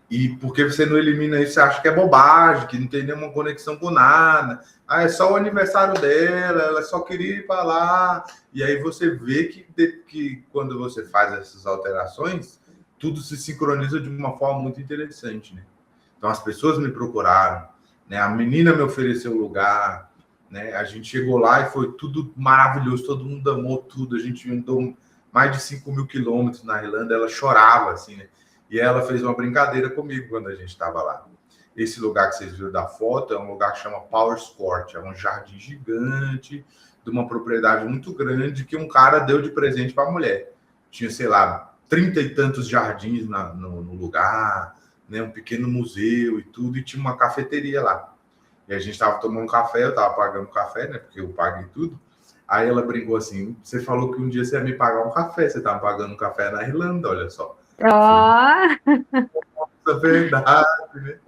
e porque você não elimina isso, você acha que é bobagem, que não tem nenhuma conexão com nada. Ah, é só o aniversário dela, ela só queria ir para lá. E aí você vê que quando você faz essas alterações, tudo se sincroniza de uma forma muito interessante, né? Então as pessoas me procuraram, né? A menina me ofereceu lugar, né? A gente chegou lá e foi tudo maravilhoso, todo mundo amou tudo. A gente andou mais de 5.000 quilômetros na Irlanda, ela chorava, assim, né? E ela fez uma brincadeira comigo quando a gente estava lá. Esse lugar que vocês viram da foto é um lugar que chama Powerscourt, é um jardim gigante de uma propriedade muito grande que um cara deu de presente para a mulher. Tinha, sei lá, 30 e tantos jardins no lugar, né? Um pequeno museu e tudo, e tinha uma cafeteria lá. E a gente estava tomando café, eu estava pagando café, né? Porque eu paguei tudo. Aí ela brincou assim: você falou que um dia você ia me pagar um café, você estava pagando um café na Irlanda, olha só. Oh. É verdade, né?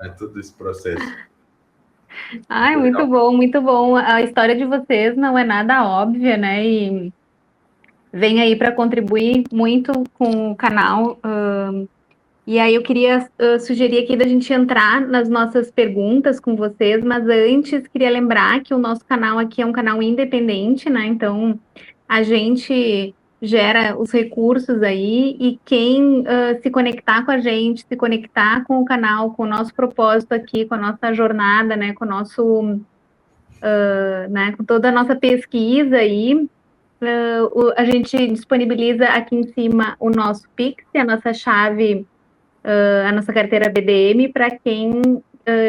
É todo esse processo. Ai, muito bom, muito bom. A história de vocês não é nada óbvia, né? E vem aí para contribuir muito com o canal. E aí eu queria sugerir aqui da gente entrar nas nossas perguntas com vocês, mas antes queria lembrar que o nosso canal aqui é um canal independente, né? Então a gente gera os recursos aí e quem se conectar com a gente, se conectar com o canal, com o nosso propósito aqui, com a nossa jornada, né? Com o nosso, né? Com toda a nossa pesquisa aí, a gente disponibiliza aqui em cima o nosso Pix, a nossa chave, a nossa carteira BDM, para quem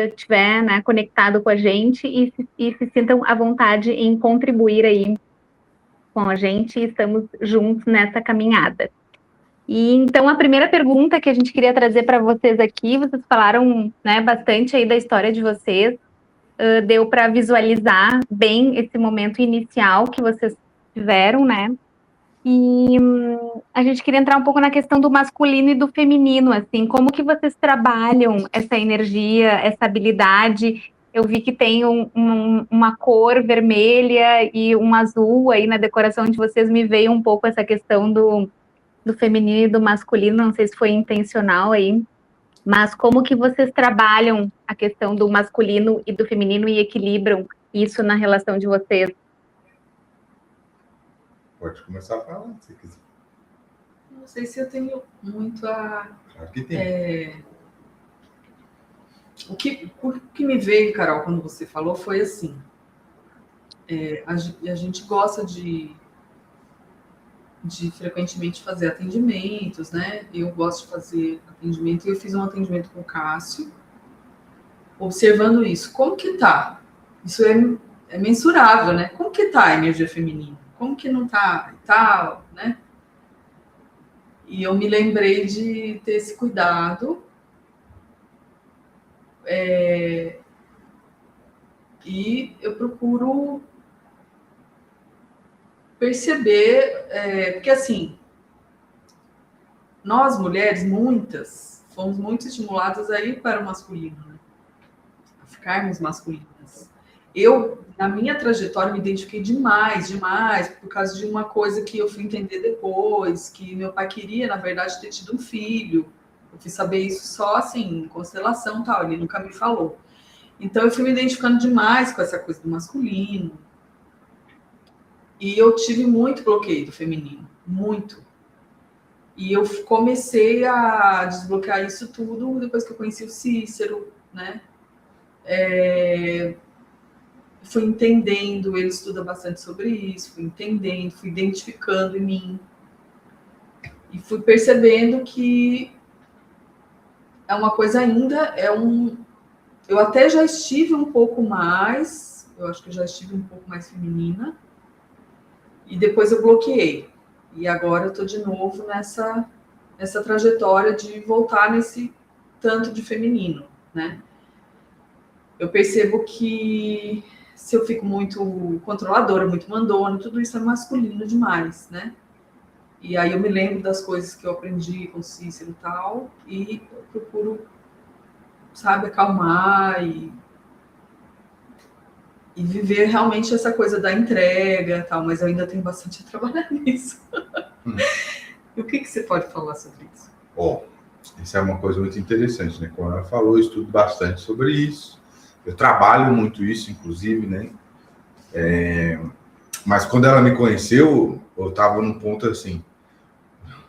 estiver, né, conectado com a gente e se sintam à vontade em contribuir aí com a gente, e estamos juntos nessa caminhada. E então a primeira pergunta que a gente queria trazer para vocês aqui, vocês falaram, né, bastante aí da história de vocês, deu para visualizar bem esse momento inicial que vocês tiveram, né? E a gente queria entrar um pouco na questão do masculino e do feminino, assim, como que vocês trabalham essa energia, essa habilidade? Eu vi que tem uma cor vermelha e um azul aí na decoração de vocês, me veio um pouco essa questão do feminino e do masculino, não sei se foi intencional aí, mas como que vocês trabalham a questão do masculino e do feminino e equilibram isso na relação de vocês? Pode começar a falar, se quiser. Não sei se eu tenho muito a... Claro que tem. O que me veio, Carol, quando você falou, foi assim. A gente gosta de frequentemente fazer atendimentos, né? Eu gosto de fazer atendimento, e eu fiz um atendimento com o Cássio, observando isso. Como que tá? Isso é mensurável, né? Como que tá a energia feminina? Como que não tá? E tal, né? E eu me lembrei de ter esse cuidado. E eu procuro perceber, porque assim, nós mulheres, muitas, fomos muito estimuladas a ir para o masculino, né? A ficarmos masculinas. Eu, na minha trajetória, me identifiquei demais, por causa de uma coisa que eu fui entender depois, que meu pai queria, na verdade, ter tido um filho. Eu fui saber isso só, assim, em constelação e tal, ele nunca me falou. Então, eu fui me identificando demais com essa coisa do masculino. E eu tive muito bloqueio do feminino, muito. E eu comecei a desbloquear isso tudo depois que eu conheci o Cícero, né? Fui entendendo, ele estuda bastante sobre isso, fui entendendo, fui identificando em mim. E fui percebendo que é uma coisa ainda, eu até já estive um pouco mais, eu acho que eu já estive um pouco mais feminina, e depois eu bloqueei. E agora eu tô de novo nessa trajetória de voltar nesse tanto de feminino, né? Eu percebo que se eu fico muito controladora, muito mandona, tudo isso é masculino demais, né? E aí eu me lembro das coisas que eu aprendi com Cícero e tal, e eu procuro, sabe, acalmar e viver realmente essa coisa da entrega e tal, mas eu ainda tenho bastante a trabalhar nisso. E o que você pode falar sobre isso? Isso é uma coisa muito interessante, né? Como ela falou, eu estudo bastante sobre isso. Eu trabalho muito isso, inclusive, né? Mas quando ela me conheceu, eu estava num ponto assim,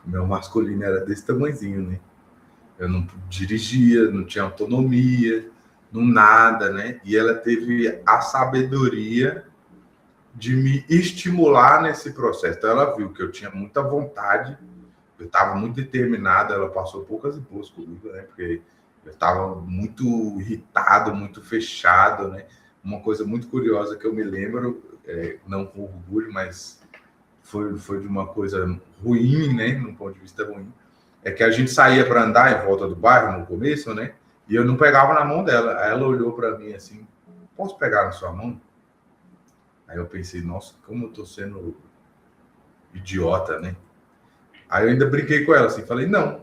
meu masculino era desse tamanhozinho, né? Eu não dirigia, não tinha autonomia, não nada, né? E ela teve a sabedoria de me estimular nesse processo. Então ela viu que eu tinha muita vontade, eu estava muito determinado, ela passou poucas e boas comigo, né? Porque eu estava muito irritado, muito fechado, né? Uma coisa muito curiosa que eu me lembro, não com orgulho, mas foi de uma coisa ruim, né? Num ponto de vista ruim, é que a gente saía para andar em volta do bairro no começo, né? E eu não pegava na mão dela. Aí ela olhou para mim assim: posso pegar na sua mão? Aí eu pensei: nossa, como eu tô sendo idiota, né? Aí eu ainda brinquei com ela assim, falei: não.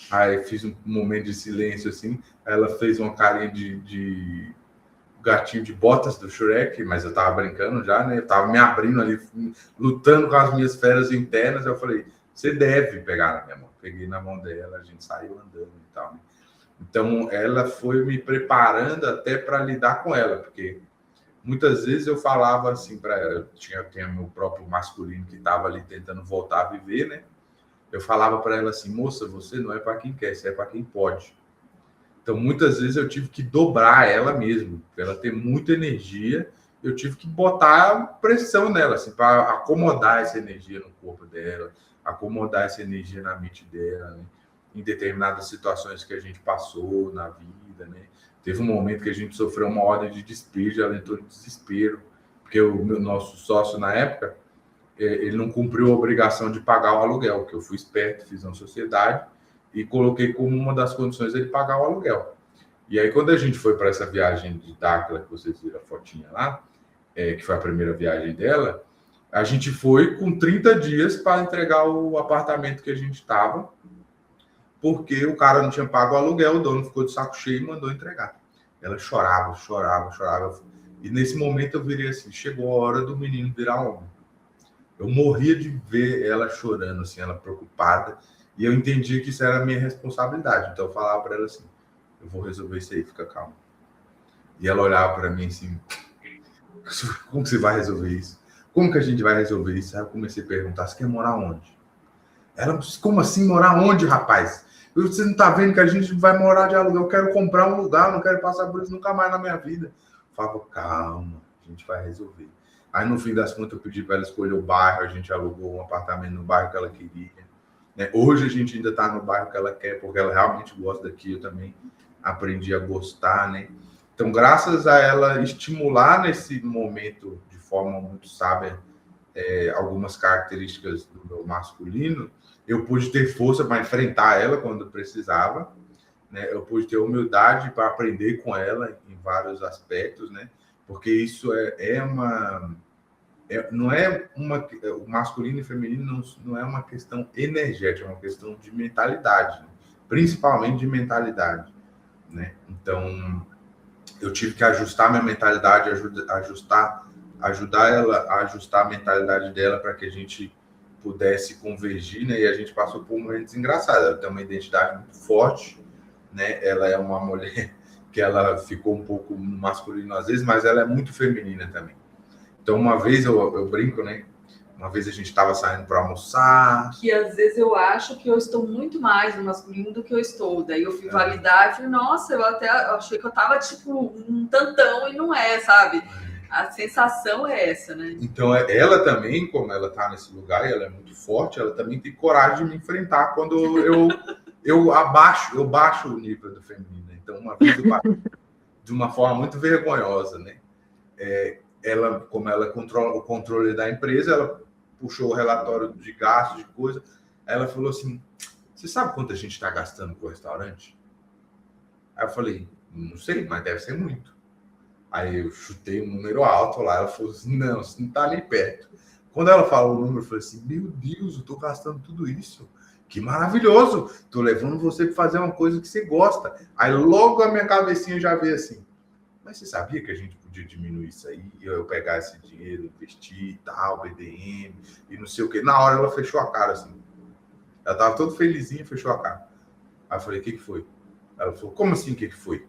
Aí fiz um momento de silêncio assim. Aí ela fez uma carinha de gatinho de botas do Shrek, mas eu tava brincando já, né? Eu tava me abrindo ali, lutando com as minhas feras internas. Eu falei: você deve pegar na minha mão. Peguei na mão dela, a gente saiu andando e tal, né? Então ela foi me preparando até para lidar com ela, porque muitas vezes eu falava assim para ela, eu tinha meu próprio masculino que estava ali tentando voltar a viver, né? Eu falava para ela assim: moça, você não é para quem quer, você é para quem pode. Então muitas vezes eu tive que dobrar ela mesmo, para ela ter muita energia, eu tive que botar pressão nela, assim, para acomodar essa energia no corpo dela, acomodar essa energia na mente dela, né? Em determinadas situações que a gente passou na vida, né? Teve um momento que a gente sofreu uma ordem de despejo, ela entrou em desespero, porque o nosso sócio na época, ele não cumpriu a obrigação de pagar o aluguel, que eu fui esperto, fiz uma sociedade e coloquei como uma das condições ele pagar o aluguel. E aí quando a gente foi para essa viagem de Dáquila, que vocês viram a fotinha lá, que foi a primeira viagem dela, a gente foi com 30 dias para entregar o apartamento que a gente estava, porque o cara não tinha pago o aluguel, o dono ficou de saco cheio e mandou entregar. Ela chorava, chorava, chorava. E nesse momento eu virei assim: chegou a hora do menino virar homem. Eu morria de ver ela chorando, assim, ela preocupada, e eu entendi que isso era a minha responsabilidade. Então eu falava para ela assim: eu vou resolver isso aí, fica calma. E ela olhava para mim assim: como que você vai resolver isso? Como que a gente vai resolver isso? Aí eu comecei a perguntar: você quer morar onde? Ela: como assim morar onde, rapaz? Você não tá vendo que a gente vai morar de aluguel? Eu quero comprar um lugar, não quero passar por isso nunca mais na minha vida. Eu falava: calma, a gente vai resolver. Aí no fim das contas eu pedi para ela escolher o bairro, a gente alugou um apartamento no bairro que ela queria, né? Hoje a gente ainda está no bairro que ela quer, porque ela realmente gosta daqui, eu também aprendi a gostar, né? Então, graças a ela estimular nesse momento de forma muito sábia algumas características do meu masculino, eu pude ter força para enfrentar ela quando precisava, né? Eu pude ter humildade para aprender com ela em vários aspectos, né? Porque isso não é uma, o masculino e feminino não é uma questão energética, é uma questão de mentalidade, né? Principalmente de mentalidade, né? Então eu tive que ajustar minha mentalidade, ajudar ela a ajustar a mentalidade dela para que a gente pudesse convergir, né? E a gente passou por momentos engraçados. Ela tem uma identidade muito forte, né? Ela é uma mulher que ela ficou um pouco masculina às vezes, mas ela é muito feminina também. Então, uma vez eu brinco, né? Uma vez a gente estava saindo para almoçar. Que às vezes eu acho que eu estou muito mais no masculino do que eu estou. Daí eu fui validar e falei: nossa, eu achei que eu estava tipo um tantão e não é, sabe? A sensação é essa, né? Então, ela também, como ela está nesse lugar e ela é muito forte, ela também tem coragem de me enfrentar quando eu baixo o nível do feminino. Então, uma vez eu baixo de uma forma muito vergonhosa, né? Ela, como ela controla o controle da empresa, ela puxou o relatório de gastos, de coisa. Ela falou assim: você sabe quanto a gente está gastando com o restaurante? Aí eu falei: não sei, mas deve ser muito. Aí eu chutei um número alto lá. Ela falou assim: não, você não está nem perto. Quando ela falou o número, eu falei assim, meu Deus, eu tô gastando tudo isso. Que maravilhoso! Tô levando você para fazer uma coisa que você gosta. Aí logo a minha cabecinha já veio assim, mas você sabia que a gente podia diminuir isso aí? Eu pegar esse dinheiro, investir e tal, BDM e não sei o quê. Na hora ela fechou a cara assim. Ela tava toda felizinha, fechou a cara. Aí eu falei, o que foi? Ela falou, como assim o que foi?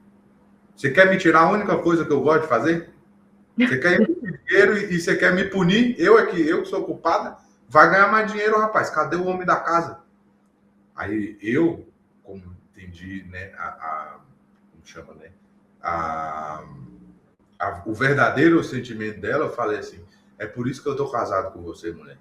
Você quer me tirar a única coisa que eu gosto de fazer? Você quer dinheiro e você quer me punir? Eu que sou culpada? Vai ganhar mais dinheiro, rapaz. Cadê o homem da casa? Aí eu, como entendi, né, como chama, né? O verdadeiro sentimento dela, eu falei assim, é por isso que eu tô casado com você, mulher.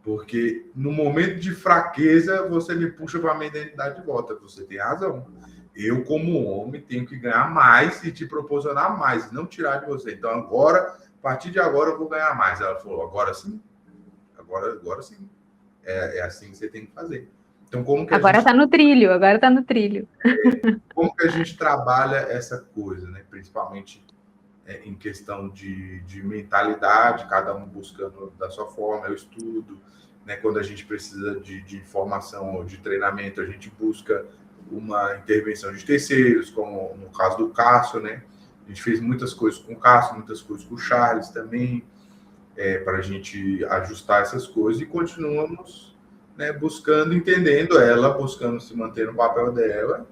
Porque no momento de fraqueza, você me puxa para a minha identidade de volta. Você tem razão. Eu, como homem, tenho que ganhar mais e te proporcionar mais, não tirar de você. Então, agora, a partir de agora, eu vou ganhar mais. Ela falou, agora sim? Agora sim. É assim que você tem que fazer. Então, como que agora está no trilho, agora está no trilho. Como que a gente trabalha essa coisa, né? Principalmente em questão de mentalidade, cada um buscando da sua forma, eu estudo, né? Quando a gente precisa de informação ou de treinamento, a gente busca uma intervenção de terceiros, como no caso do Cássio, né? A gente fez muitas coisas com o Cássio, muitas coisas com o Charles também, para a gente ajustar essas coisas e continuamos, né, buscando, entendendo ela, buscando se manter no papel dela,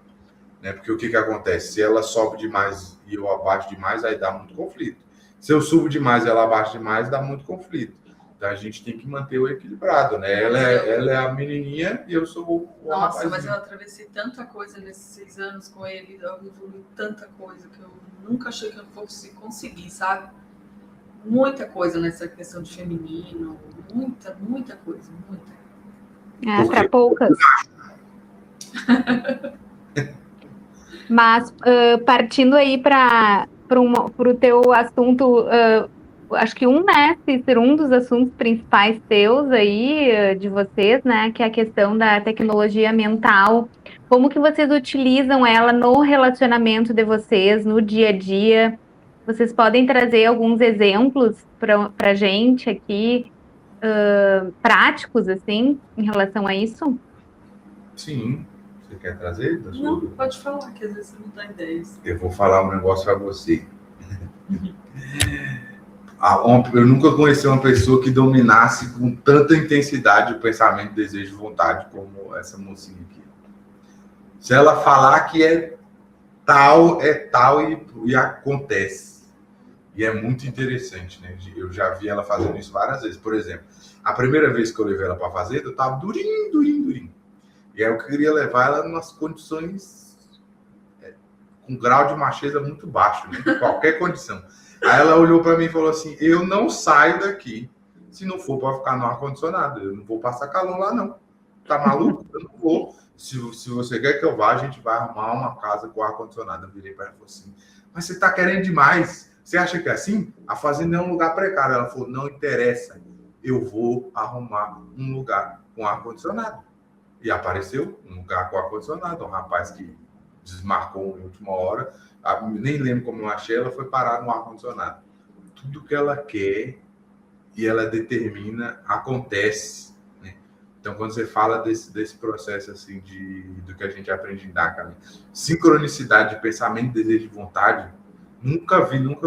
né? Porque o que acontece? Se ela sobe demais e eu abaixo demais, aí dá muito conflito. Se eu subo demais e ela abaixa demais, dá muito conflito. Então a gente tem que manter o equilibrado, né? Ela é a menininha e eu sou o Nossa, rapazinho. mas eu atravessei tanta coisa nesses 6 anos com ele, eu evolui tanta coisa que eu nunca achei que eu fosse conseguir, sabe? Muita coisa nessa questão de feminino, muita coisa, muita. Para poucas. Mas partindo aí para o teu assunto, acho que Cícero, um dos assuntos principais teus aí, de vocês, né, que é a questão da tecnologia mental. Como que vocês utilizam ela no relacionamento de vocês, no dia a dia? Vocês podem trazer alguns exemplos para a gente aqui, práticos, assim, em relação a isso? Sim. Você quer trazer? Não, pode falar, que às vezes você não dá ideias. Eu vou falar um negócio para você. Eu nunca conheci uma pessoa que dominasse com tanta intensidade o pensamento, desejo e vontade como essa mocinha aqui. Se ela falar que é tal e acontece. E é muito interessante, né? Eu já vi ela fazendo isso várias vezes. Por exemplo, a primeira vez que eu levei ela para fazer, eu tava durinho. E aí eu queria levar ela em umas condições com grau de macheza muito baixo, né? Qualquer condição. Aí ela olhou para mim e falou assim, eu não saio daqui se não for para ficar no ar-condicionado. Eu não vou passar calor lá, não. Tá maluco? Eu não vou. Se você quer que eu vá, a gente vai arrumar uma casa com ar-condicionado. Eu virei para ela e falei assim, mas você tá querendo demais. Você acha que é assim? A fazenda é um lugar precário. Ela falou, não interessa. Eu vou arrumar um lugar com ar-condicionado. E apareceu um lugar com ar-condicionado, um rapaz que desmarcou em última hora, nem lembro como eu achei, ela foi parar no ar-condicionado. Tudo que ela quer e ela determina, acontece. Né? Então, quando você fala desse processo assim, do que a gente aprende em DACA, né? Sincronicidade de pensamento, desejo e vontade, nunca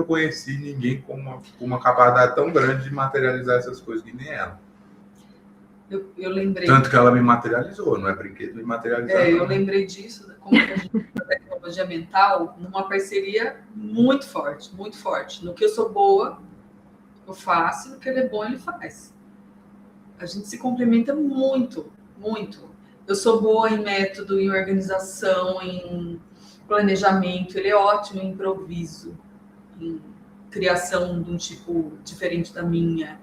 conheci ninguém com uma capacidade tão grande de materializar essas coisas que nem ela. Eu lembrei. Tanto que ela me materializou, não é brinquedo, me materializou. Eu lembrei disso, como que a gente usa a tecnologia mental numa parceria muito forte. No que eu sou boa, eu faço, no que ele é bom, ele faz. A gente se complementa muito. Eu sou boa em método, em organização, em planejamento, ele é ótimo em improviso, em criação de um tipo diferente da minha.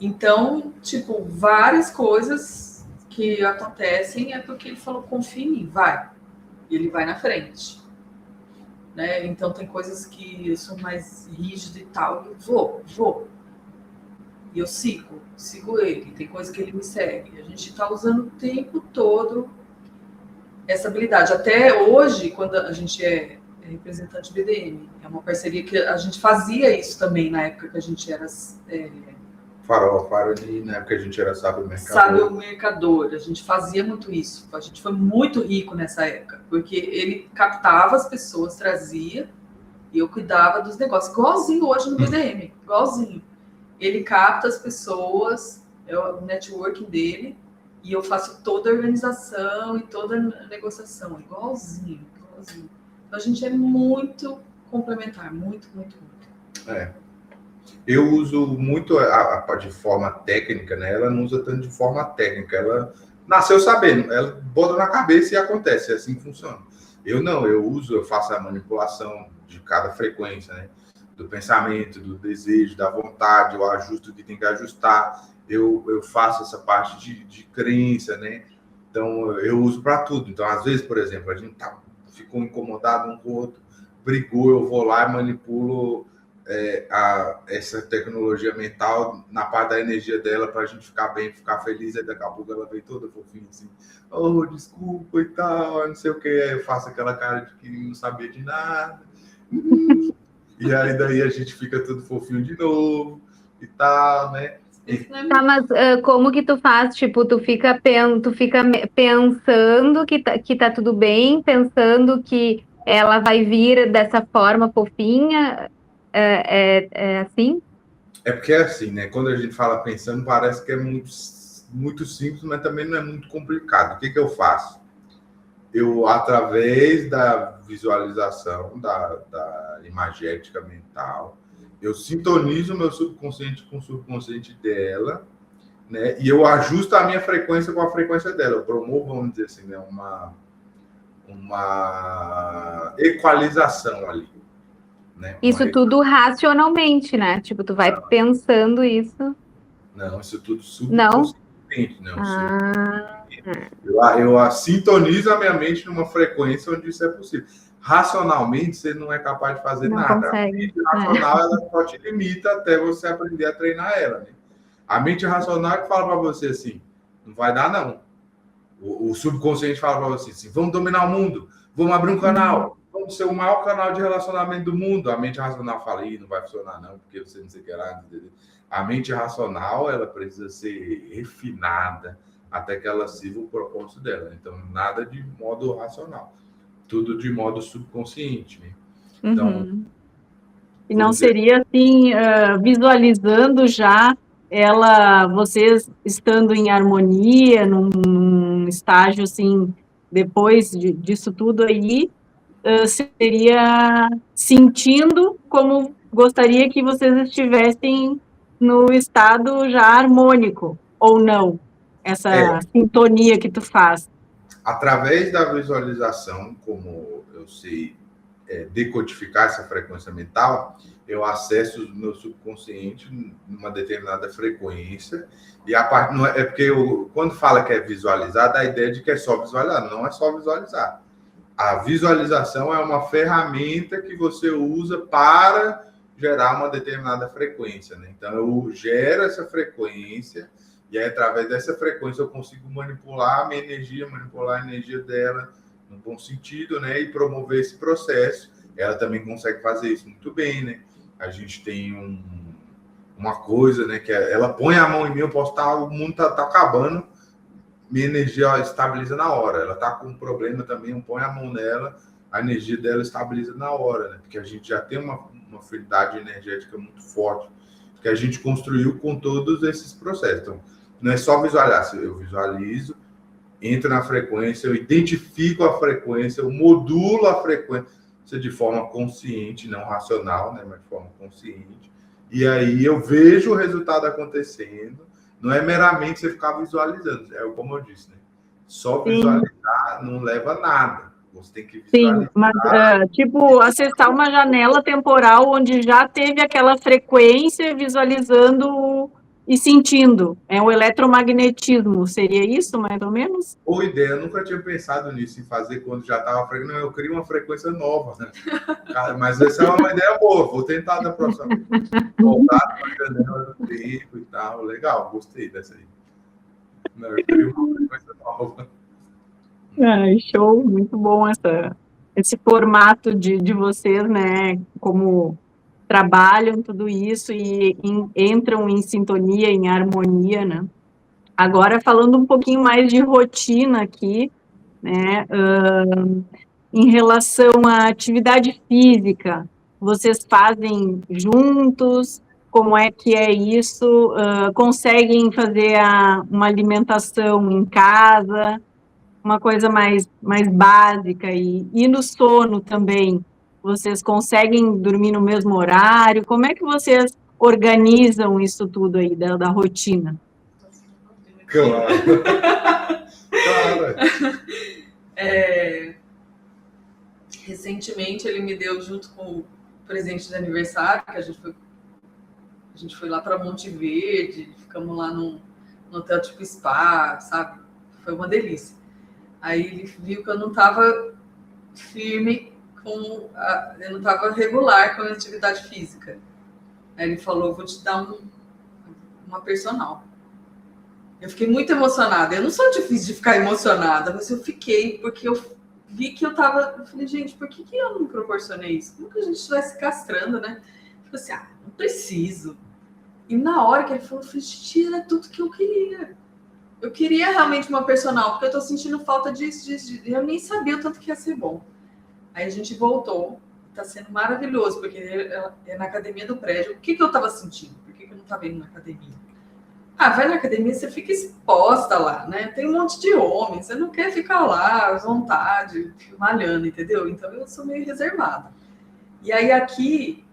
Então, tipo, várias coisas que acontecem é porque ele falou, confia em mim, vai. E ele vai na frente. Né? Então, tem coisas que eu sou mais rígida e tal, eu vou. E eu sigo ele. Tem coisa que ele me segue. A gente está usando o tempo todo essa habilidade. Até hoje, quando a gente é representante BDM, é uma parceria que a gente fazia isso também na época que a gente era Farol ali, na época a gente era sábio mercador. Sábio mercador, a gente fazia muito isso. A gente foi muito rico nessa época, porque ele captava as pessoas, trazia, e eu cuidava dos negócios, igualzinho hoje no BDM, igualzinho. Ele capta as pessoas, é o networking dele, e eu faço toda a organização e toda a negociação, igualzinho. Então a gente é muito complementar, muito. Eu uso muito de forma técnica, né? Ela não usa tanto de forma técnica, ela nasceu sabendo, ela bota na cabeça e acontece, é assim que funciona. Eu não, eu faço a manipulação de cada frequência, né? Do pensamento, do desejo, da vontade, eu ajusto o que tem que ajustar, eu faço essa parte de crença, né? Então, eu uso para tudo. Então, às vezes, por exemplo, a gente ficou incomodado um com o outro, brigou, eu vou lá e manipulo essa tecnologia mental na parte da energia dela para a gente ficar bem, ficar feliz, aí daqui a pouco ela vem toda fofinha assim, oh, desculpa e tal, não sei o que, aí eu faço aquela cara de que não sabia de nada, e aí daí a gente fica tudo fofinho de novo e tal, né? Tá, mas como que tu faz? Tipo, tu fica pensando que tá tudo bem, pensando que ela vai vir dessa forma fofinha, é assim? É porque é assim, né? Quando a gente fala pensando, parece que é muito simples, mas também não é muito complicado. O que eu faço? Eu, através da visualização, da imagética mental, eu sintonizo o meu subconsciente com o subconsciente dela, né? E eu ajusto a minha frequência com a frequência dela. Eu promovo, vamos dizer assim, né? Uma equalização ali. Né? Isso tudo racionalmente, né? Tipo, tu vai pensando isso. Não, isso tudo subconscientemente. Não? Eu sintonizo a minha mente numa frequência onde isso é possível. Racionalmente, você não é capaz de fazer nada. Consegue. A mente racional, ela só te limita até você aprender a treinar ela. Né? A mente racional é que fala para você assim, não vai dar não. O subconsciente fala para você assim, vamos dominar o mundo, vamos abrir um canal, vamos ser o maior canal de relacionamento do mundo. A mente racional fala, não vai funcionar não, porque você não sei o que lá. A mente racional, ela precisa ser refinada até que ela sirva o propósito dela. Então, nada de modo racional. Tudo de modo subconsciente. Né? Então, e não seria assim, visualizando já vocês estando em harmonia, num estágio assim, depois disso tudo aí, seria sentindo como gostaria que vocês estivessem no estado já harmônico, ou não? Essa sintonia que tu faz. Através da visualização, como eu sei decodificar essa frequência mental, eu acesso o meu subconsciente numa determinada frequência, e a parte não é porque quando fala que é visualizar, dá a ideia de que é só visualizar, não é só visualizar. A visualização é uma ferramenta que você usa para gerar uma determinada frequência, né? Então, eu gero essa frequência e aí, através dessa frequência, eu consigo manipular a minha energia, manipular a energia dela no bom sentido, né? E promover esse processo. Ela também consegue fazer isso muito bem, né? A gente tem uma coisa, né? Que ela põe a mão em mim, eu posso estar, o mundo tá acabando, minha energia estabiliza na hora. Ela tá com um problema também, eu ponho a mão nela, a energia dela estabiliza na hora, né? Porque a gente já tem uma afinidade energética muito forte, que a gente construiu com todos esses processos. Então, não é só visualizar, eu visualizo, entro na frequência, eu identifico a frequência, eu modulo a frequência de forma consciente, não racional, né? Mas de forma consciente. E aí eu vejo o resultado acontecendo. Não é meramente você ficar visualizando, é como eu disse, né? Só visualizar não leva a nada. Você tem que visualizar. Sim, mas tipo, acessar uma janela temporal onde já teve aquela frequência visualizando e sentindo. É o eletromagnetismo, seria isso, mais ou menos? Boa ideia, eu nunca tinha pensado nisso, em fazer quando já estava... Não, eu crio uma frequência nova, né? Mas essa é uma ideia boa, vou tentar da próxima vez. Voltar para a janela do tempo e tal, legal, gostei dessa aí. Não, eu crio uma frequência nova. Ai, show, muito bom esse formato de vocês, né, como trabalham tudo isso e entram em sintonia, em harmonia, né? Agora, falando um pouquinho mais de rotina aqui, né? Em relação à atividade física, vocês fazem juntos? Como é que é isso? Conseguem fazer uma alimentação em casa? Uma coisa mais básica, e no sono também, vocês conseguem dormir no mesmo horário? Como é que vocês organizam isso tudo aí, da rotina? Claro. Claro. Recentemente ele me deu, junto com o presente de aniversário, que a gente foi lá para Monte Verde, ficamos lá no hotel tipo spa, sabe? Foi uma delícia. Aí ele viu que eu não estava firme eu não estava regular com a atividade física. Aí ele falou, vou te dar uma personal. Eu fiquei muito emocionada. Eu não sou difícil de ficar emocionada, mas eu fiquei, porque eu vi que eu falei, gente, por que eu não me proporcionei isso? Como que a gente estivesse castrando, né? Eu falei assim, não preciso. E na hora que ele falou, eu falei, gente, era tudo que eu queria. Eu queria realmente uma personal, porque eu tô sentindo falta disso. Eu nem sabia o tanto que ia ser bom. Aí a gente voltou, tá sendo maravilhoso, porque é na academia do prédio. O que eu tava sentindo? Por que eu não tava indo na academia? Vai na academia, você fica exposta lá, né? Tem um monte de homens, você não quer ficar lá à vontade, malhando, entendeu? Então eu sou meio reservada. E aí aqui,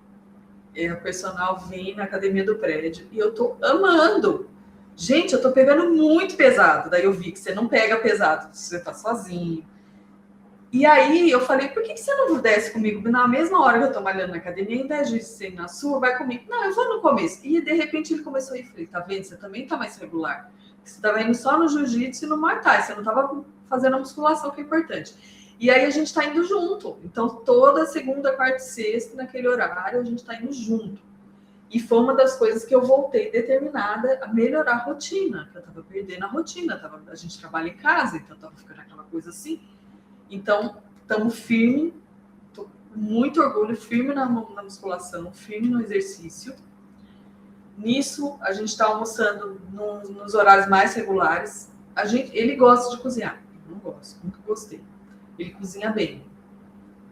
a personal vem na academia do prédio e eu tô amando. Gente, eu tô pegando muito pesado. Daí eu vi que você não pega pesado, você tá sozinho. E aí eu falei, por que você não desce comigo na mesma hora que eu tô malhando na academia, em vez de ser na sua, vai comigo? Não, eu vou no começo. E de repente ele começou a ir, falei, tá vendo? Você também tá mais regular. Você tava indo só no jiu-jitsu e no muay thai, você não tava fazendo a musculação, que é importante. E aí a gente tá indo junto. Então toda segunda, quarta e sexta, naquele horário, a gente tá indo junto. E foi uma das coisas que eu voltei determinada a melhorar a rotina, que eu tava perdendo a rotina. A gente trabalha em casa, então tava ficando aquela coisa assim. Então, estamos firmes, tô com muito orgulho, firme na musculação, firme no exercício. Nisso, a gente está almoçando nos horários mais regulares. Ele gosta de cozinhar, eu não gosto, nunca gostei. Ele cozinha bem.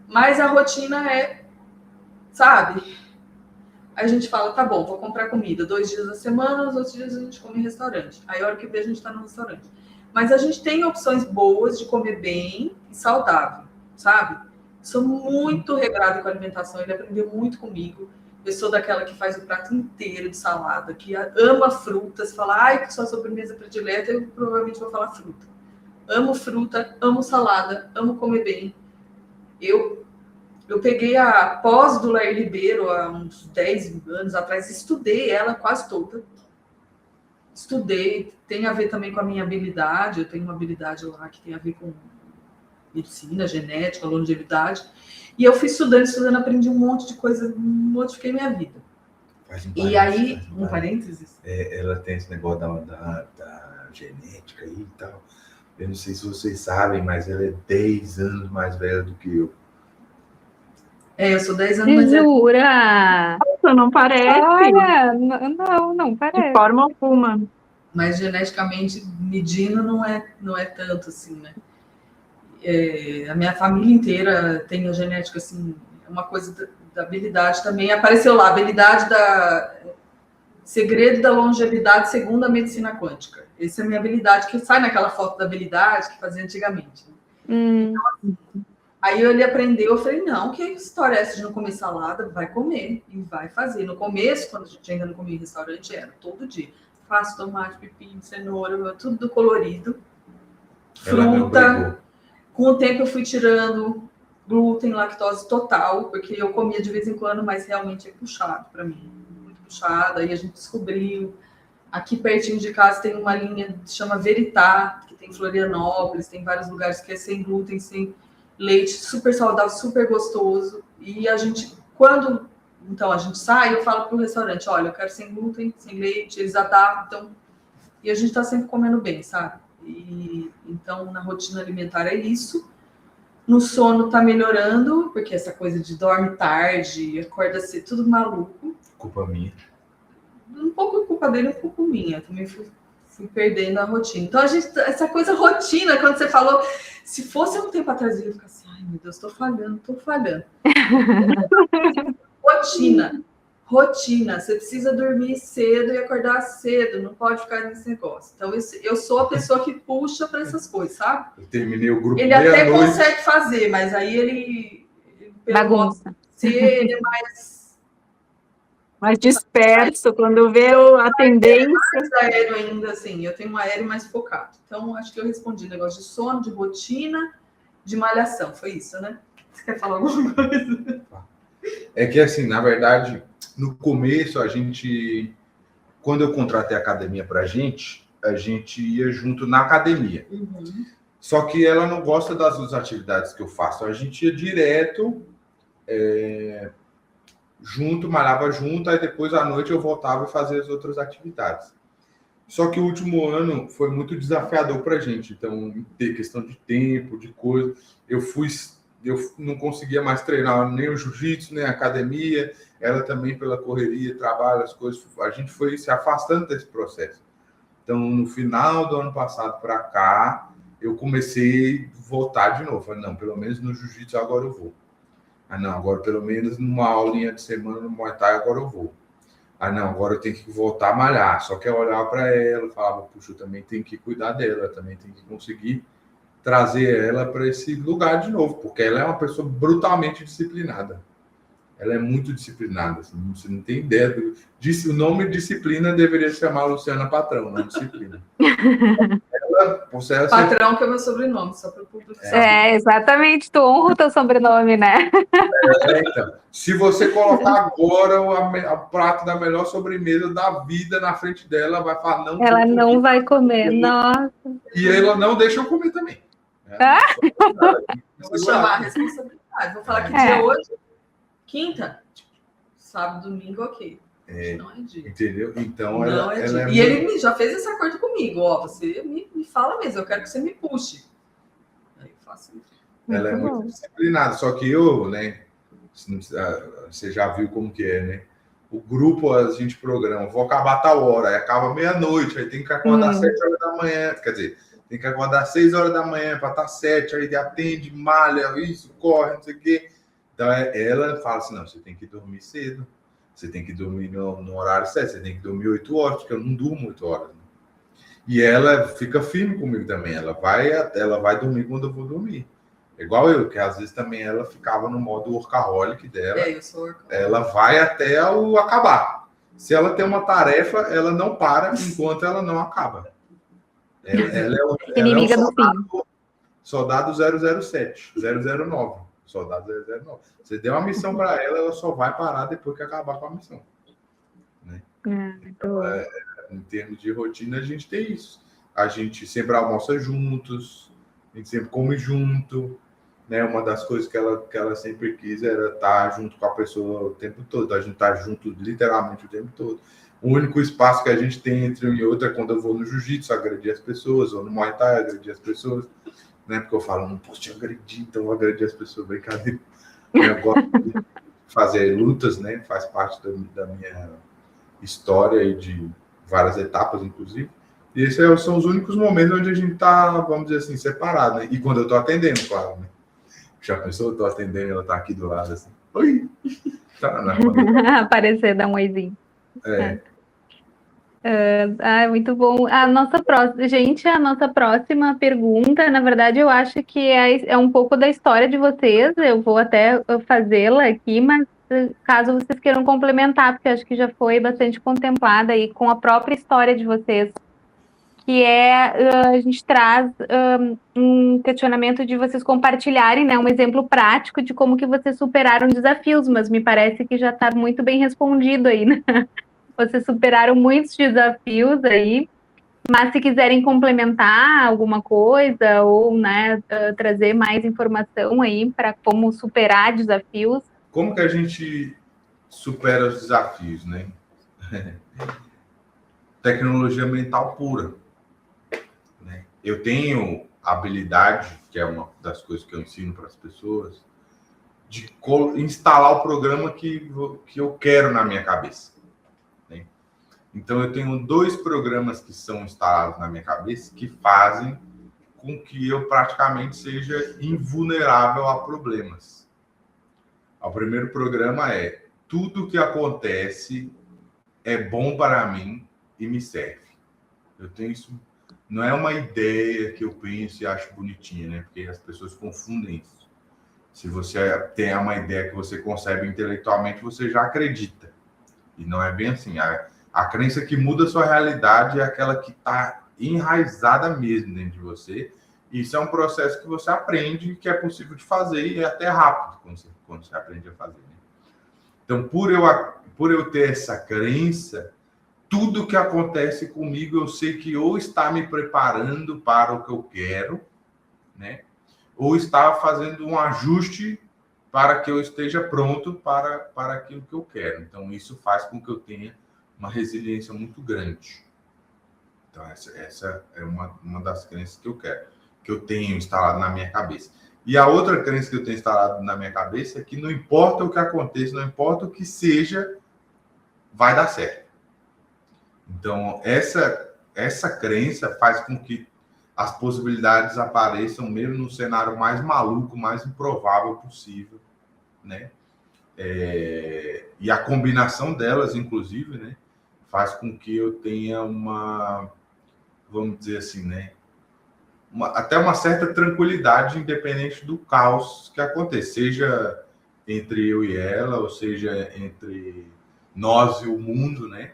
Mas a rotina sabe? Aí a gente fala, tá bom, vou comprar comida 2 dias da semana, os outros dias a gente come em restaurante. Aí a hora que vê, a gente está no restaurante. Mas a gente tem opções boas de comer bem e saudável, sabe? Sou muito regrada com a alimentação, ele aprendeu muito comigo. Eu sou daquela que faz o prato inteiro de salada, que ama frutas, fala, que sua sobremesa predileta, eu provavelmente vou falar fruta. Amo fruta, amo salada, amo comer bem. Eu peguei a pós do Lair Ribeiro há uns 10 anos atrás, estudei ela quase toda. Estudei, tem a ver também com a minha habilidade, eu tenho uma habilidade lá que tem a ver com medicina, genética, longevidade, e eu fui estudando, aprendi um monte de coisa, modifiquei minha vida. E aí, um parênteses? Ela tem esse negócio da genética aí e tal, eu não sei se vocês sabem, mas ela é 10 anos mais velha do que eu. Eu sou 10 anos mais velha. Jura? Nossa, não parece. Olha, não parece. De forma alguma. Mas geneticamente, medindo, não é tanto assim, né? A minha família inteira tem a genética, assim, uma coisa da habilidade também. Apareceu lá, habilidade segredo da longevidade segundo a medicina quântica. Essa é a minha habilidade, que sai naquela foto da habilidade que fazia antigamente. Então, assim, aí ele aprendeu, eu falei, não, que história é essa de não comer salada? Vai comer e vai fazer. No começo, quando a gente ainda não comia em restaurante, era todo dia. Faço tomate, pepino, cenoura, tudo colorido. Fruta. Com o tempo eu fui tirando glúten, lactose total, porque eu comia de vez em quando, mas realmente é puxado para mim. Muito puxado. Aí a gente descobriu. Aqui pertinho de casa tem uma linha que chama Veritá, que tem em Florianópolis, tem vários lugares que é sem glúten, sem leite, super saudável, super gostoso. E a gente, então a gente sai, eu falo pro restaurante, olha, eu quero sem glúten, sem leite, eles adaptam. E a gente tá sempre comendo bem, sabe? E então na rotina alimentar é isso. No sono tá melhorando, porque essa coisa de dorme tarde, acorda cedo, tudo maluco. Culpa minha. Um pouco culpa dele, um pouco minha. Também fui perdendo a rotina. Então, essa coisa rotina, quando você falou, se fosse um tempo atrás, eu ia ficar assim, ai meu Deus, tô falhando. Rotina. Você precisa dormir cedo e acordar cedo, não pode ficar nesse negócio. Então, eu sou a pessoa que puxa para essas coisas, sabe? Eu terminei o grupo ele até consegue fazer, mas aí ele bagunça. Ele é mais disperso, quando vê a tendência. Mais aéreo ainda, assim, eu tenho um aéreo mais focado. Então, acho que eu respondi negócio de sono, de rotina, de malhação. Foi isso, né? Você quer falar alguma coisa? É que, assim, na verdade, no começo, quando eu contratei a academia pra gente, a gente ia junto na academia. Uhum. Só que ela não gosta das duas atividades que eu faço. A gente ia direto, junto, malhava junto, aí depois à noite eu voltava e fazia as outras atividades. Só que o último ano foi muito desafiador pra gente. Então, ter questão de tempo, de coisa. Eu não conseguia mais treinar nem o jiu-jitsu, nem a academia. Ela também, pela correria, trabalho, as coisas. A gente foi se afastando desse processo. Então, no final do ano passado para cá, eu comecei a voltar de novo. Falei, não, pelo menos no jiu-jitsu agora eu vou. Ah, não, agora pelo menos numa aulinha de semana no Muay Thai agora eu vou. Ah, não, agora eu tenho que voltar a malhar. Só que eu olhava para ela, falava, puxa, eu também tenho que cuidar dela, também tenho que conseguir trazer ela para esse lugar de novo, porque ela é uma pessoa brutalmente disciplinada. Ela é muito disciplinada, assim, você não tem ideia. O nome disciplina deveria se chamar Luciana Patrão, não disciplina. Patrão, que é o meu sobrenome, só para o público saber. Exatamente, tu honra o teu sobrenome, né? Então, se você colocar agora o prato da melhor sobremesa da vida na frente dela, vai falar não. Ela não vai comer, nossa. E ela não deixa eu comer também. Vou chamar a responsabilidade. Vou falar que dia hoje? Quinta? Sábado, domingo, ok. Não é dia. Entendeu? Então, não é dia. E ele já fez esse acordo comigo. Ó, você me fala mesmo, eu quero que você me puxe. Aí eu faço isso. Ela é muito disciplinada, só que eu, né? Você já viu como que é, né? O grupo a gente programa, vou acabar tal hora, aí acaba meia-noite, aí tem que acordar 7 horas da manhã, quer dizer, tem que acordar 6 horas da manhã para estar 7, aí atende, malha, isso, corre, não sei o quê. Então, ela fala assim, não, você tem que dormir cedo, você tem que dormir no horário certo, você tem que dormir 8 horas, porque eu não durmo 8 horas. Né? E ela fica firme comigo também, ela vai dormir quando eu vou dormir. Igual eu, que às vezes também ela ficava no modo workaholic dela. Eu sou workaholic. Ela vai até o acabar. Se ela tem uma tarefa, ela não para enquanto ela não acaba. Ela é inimiga do fim. Soldado 007, 009. Soldado 009. Você deu uma missão para ela, ela só vai parar depois que acabar com a missão. Né? Então, em termos de rotina, a gente tem isso. A gente sempre almoça juntos, a gente sempre come junto. Né? Uma das coisas que ela sempre quis era estar junto com a pessoa o tempo todo. A gente está junto literalmente o tempo todo. O único espaço que a gente tem entre um e outro é quando eu vou no jiu-jitsu agredir as pessoas, ou no Muay Thai agredir as pessoas. Né? Porque eu falo, não posso te agredir, então eu vou agredir as pessoas. Brincadeira. Eu gosto de fazer lutas, né? Faz parte da minha história e de várias etapas, inclusive. E esses são os únicos momentos onde a gente está, vamos dizer assim, separado. Né? E quando eu estou atendendo, claro, né? Já pensou? Eu tô atendendo e ela tá aqui do lado, assim. Oi! Tá na aparecer, dar um oizinho. Muito bom. A nossa próxima pergunta, na verdade, eu acho que é um pouco da história de vocês. Eu vou até fazê-la aqui, mas caso vocês queiram complementar, porque acho que já foi bastante contemplada aí com a própria história de vocês. Que a gente traz um questionamento de vocês compartilharem, né, um exemplo prático de como que vocês superaram desafios, mas me parece que já está muito bem respondido aí, né? Vocês superaram muitos desafios aí, mas se quiserem complementar alguma coisa ou, né, trazer mais informação aí para como superar desafios. Como que a gente supera os desafios, né? Tecnologia mental pura. Eu tenho habilidade, que é uma das coisas que eu ensino para as pessoas, de instalar o programa que eu quero na minha cabeça, né? Então, eu tenho 2 programas que são instalados na minha cabeça que fazem com que eu praticamente seja invulnerável a problemas. O primeiro programa é: tudo que acontece é bom para mim e me serve. Eu tenho isso, não é uma ideia que eu penso e acho bonitinha, né? Porque as pessoas confundem isso. Se você tem uma ideia que você concebe intelectualmente, você já acredita. E não é bem assim. A crença que muda a sua realidade é aquela que está enraizada mesmo dentro de você. E isso é um processo que você aprende, que é possível de fazer e é até rápido quando você aprende a fazer, né? Então, por eu ter essa crença, tudo que acontece comigo, eu sei que ou está me preparando para o que eu quero, né? Ou está fazendo um ajuste para que eu esteja pronto para aquilo que eu quero. Então, isso faz com que eu tenha uma resiliência muito grande. Então, essa é uma das crenças que eu tenho instalado na minha cabeça. E a outra crença que eu tenho instalado na minha cabeça é que não importa o que aconteça, não importa o que seja, vai dar certo. Então, essa crença faz com que as possibilidades apareçam mesmo no cenário mais maluco, mais improvável possível, né? E a combinação delas, inclusive, né, faz com que eu tenha vamos dizer assim, né, até uma certa tranquilidade, independente do caos que aconteça, seja entre eu e ela, ou seja entre nós e o mundo, né?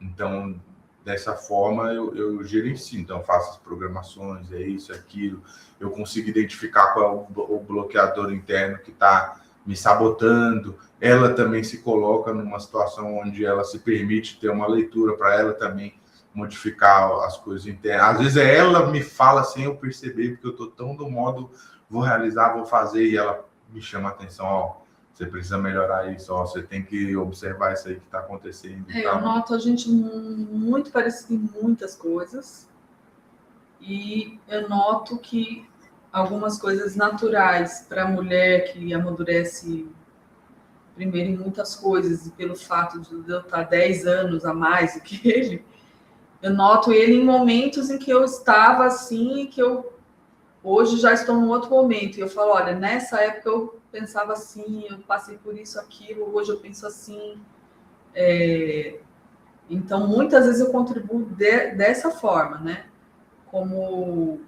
Então, dessa forma, eu gerencio. Então, eu faço as programações, é isso, é aquilo. Eu consigo identificar qual é o bloqueador interno que está me sabotando. Ela também se coloca numa situação onde ela se permite ter uma leitura para ela também modificar as coisas internas. Às vezes ela me fala sem eu perceber, porque eu estou tão do modo, vou realizar, vou fazer, e ela me chama a atenção, ó, você precisa melhorar isso, ó, você tem que observar isso aí que está acontecendo. Eu noto a gente muito parecido em muitas coisas, e eu noto que algumas coisas naturais para a mulher que amadurece primeiro em muitas coisas, e pelo fato de eu estar 10 anos a mais do que ele, eu noto ele em momentos em que eu estava assim, que eu hoje já estou num outro momento. E eu falo, olha, nessa época eu pensava assim, eu passei por isso, aquilo, hoje eu penso assim. Então, muitas vezes eu contribuo dessa forma, né? Como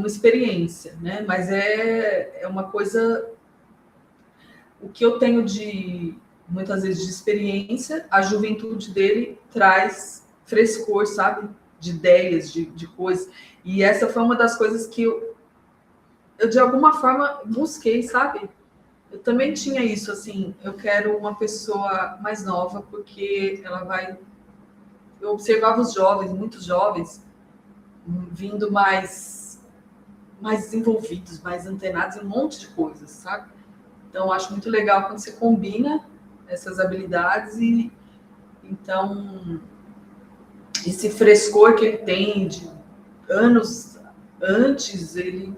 experiência, né? Mas é uma coisa... O que eu tenho muitas vezes, de experiência, a juventude dele traz frescor, sabe? De ideias, de coisas. E essa foi uma das coisas que eu de alguma forma, busquei, sabe? Eu também tinha isso, assim, eu quero uma pessoa mais nova, porque ela vai... Eu observava os jovens, muitos jovens, vindo mais desenvolvidos, mais antenados em um monte de coisas, sabe? Então, eu acho muito legal quando você combina essas habilidades e, então, esse frescor que ele tem de anos antes, ele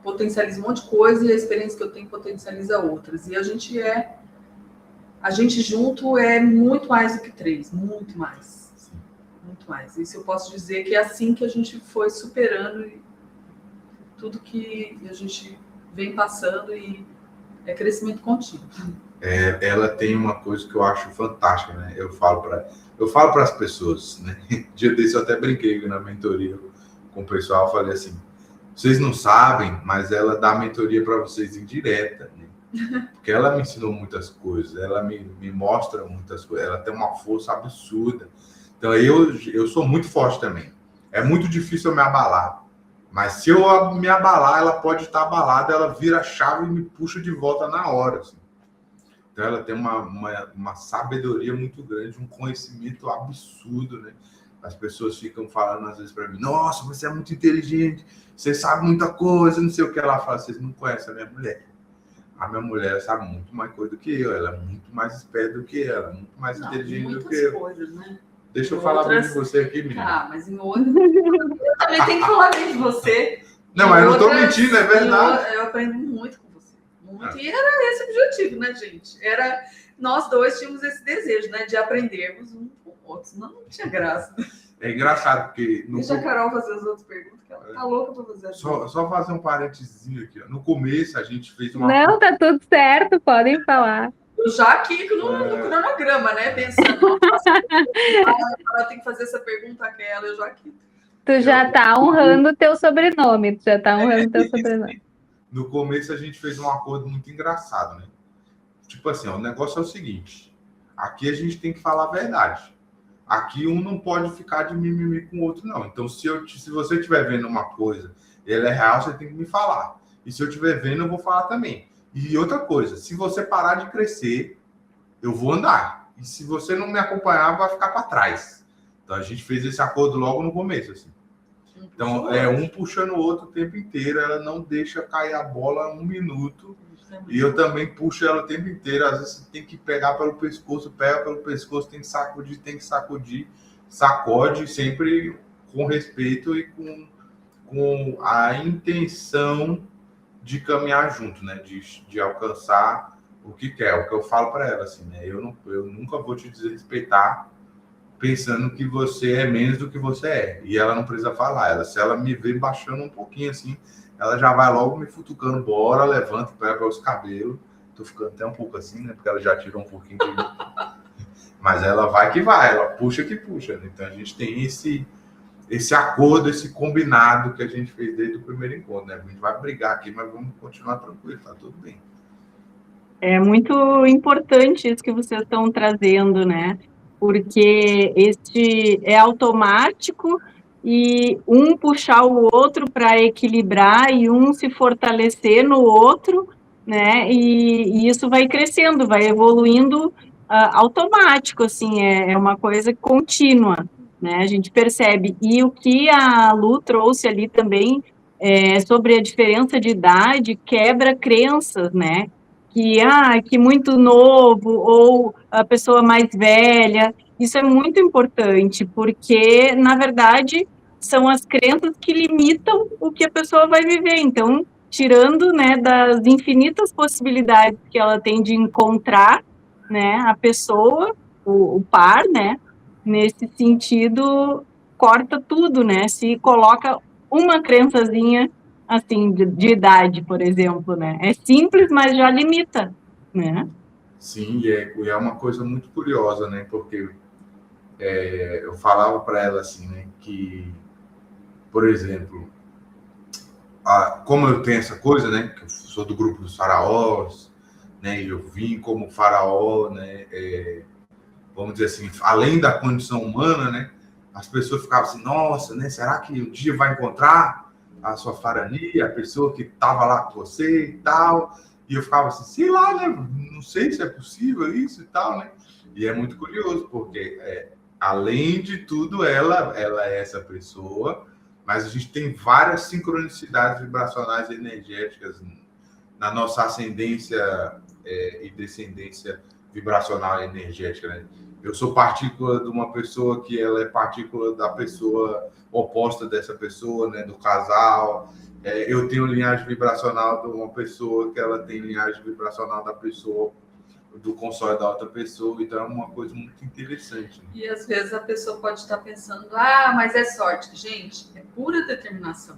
potencializa um monte de coisa e a experiência que eu tenho potencializa outras. E a gente junto é muito mais do que 3, muito mais. Sim. Muito mais. Isso eu posso dizer que é assim que a gente foi superando tudo que a gente vem passando, e é crescimento contínuo. Ela tem uma coisa que eu acho fantástica, né? Eu falo para as pessoas, né? Dia desse eu até brinquei na mentoria com o pessoal, falei assim, vocês não sabem, mas ela dá mentoria para vocês indireta, né? Porque ela me ensinou muitas coisas, ela me mostra muitas coisas, ela tem uma força absurda. Então eu sou muito forte também. É muito difícil eu me abalar. Mas se eu me abalar, ela pode estar abalada, ela vira a chave e me puxa de volta na hora. Assim. Então ela tem uma sabedoria muito grande, um conhecimento absurdo, né? As pessoas ficam falando às vezes para mim, nossa, você é muito inteligente, você sabe muita coisa, não sei o que. Ela fala, vocês não conhecem a minha mulher. A minha mulher sabe muito mais coisa do que eu, ela é muito mais esperta do que ela, muito mais inteligente do que eu. Coisas, né? Deixa eu falar bem de você aqui, menina. Ah, mas em outras... Eu também tenho que falar bem de você. Não, mas eu não tô mentindo, é verdade. Eu aprendo muito com você. Muito. E era esse o objetivo, né, gente? Nós dois tínhamos esse desejo, né, de aprendermos um com o outro. Senão não tinha graça. É engraçado, porque... Deixa a Carol fazer as outras perguntas, que ela tá louca pra fazer as Só fazer um parênteses aqui. Ó. No começo, a gente fez uma... Não, tá tudo certo, podem falar. Eu já aqui no cronograma, né, pensando, ela tem que fazer essa pergunta aquela, eu já aqui. Tu já tá honrando o teu sobrenome, sobrenome. No começo, a gente fez um acordo muito engraçado, né? Tipo assim, ó, o negócio é o seguinte, aqui a gente tem que falar a verdade. Aqui um não pode ficar de mimimi com o outro, não. Então, se você estiver vendo uma coisa e ela é real, você tem que me falar. E se eu estiver vendo, eu vou falar também. E outra coisa, se você parar de crescer, eu vou andar. E se você não me acompanhar, vai ficar para trás. Então, a gente fez esse acordo logo no começo, assim. Então, um puxando o outro o tempo inteiro, ela não deixa cair a bola 1 minuto. E eu também puxo ela o tempo inteiro. Às vezes você tem que pegar pelo pescoço, pega pelo pescoço, tem que sacudir, sacode, sempre com respeito e com a intenção de caminhar junto, né? De alcançar o que quer. O que eu falo para ela, assim, né? Eu nunca vou te desrespeitar pensando que você é menos do que você é. E ela não precisa falar. Se ela me vê baixando um pouquinho assim, ela já vai logo me futucando, bora, levanta, pega pelos cabelos. Tô ficando até um pouco assim, né? Porque ela já tirou um pouquinho de mim. Mas ela vai que vai, ela puxa que puxa, né? Então a gente tem esse acordo, esse combinado que a gente fez desde o primeiro encontro, né? A gente vai brigar aqui, mas vamos continuar tranquilo, tá tudo bem. É muito importante isso que vocês estão trazendo, né? Porque este é automático e um puxar o outro para equilibrar e um se fortalecer no outro, né? E isso vai crescendo, vai evoluindo automático, assim, é uma coisa contínua, né? A gente percebe. E o que a Lu trouxe ali também sobre a diferença de idade quebra crenças, né? Que muito novo ou a pessoa mais velha, isso é muito importante, porque, na verdade, são as crenças que limitam o que a pessoa vai viver. Então, tirando, né, das infinitas possibilidades que ela tem de encontrar, né, a pessoa, o par, né, nesse sentido, corta tudo, né, se coloca uma crençazinha assim, de idade, por exemplo, né? É simples, mas já limita, né? Sim, e é uma coisa muito curiosa, né? Porque eu falava para ela assim, né? Que, por exemplo, como eu tenho essa coisa, né? Que eu sou do grupo dos faraós, né? E eu vim como faraó, né? Vamos dizer assim, além da condição humana, né? As pessoas ficavam assim, nossa, né? Será que um dia vai encontrar a sua farania, a pessoa que estava lá com você e tal? E eu ficava assim, sei lá, né? Não sei se é possível isso e tal, né? E é muito curioso, porque além de tudo, ela é essa pessoa, mas a gente tem várias sincronicidades vibracionais e energéticas na nossa ascendência e descendência vibracional e energética, né? Eu sou partícula de uma pessoa que ela é partícula da pessoa oposta dessa pessoa, né, do casal. Eu tenho linhagem vibracional de uma pessoa que ela tem linhagem vibracional da pessoa, do consórcio da outra pessoa. Então é uma coisa muito interessante. Né? E às vezes a pessoa pode estar pensando, mas é sorte. Gente, é pura determinação.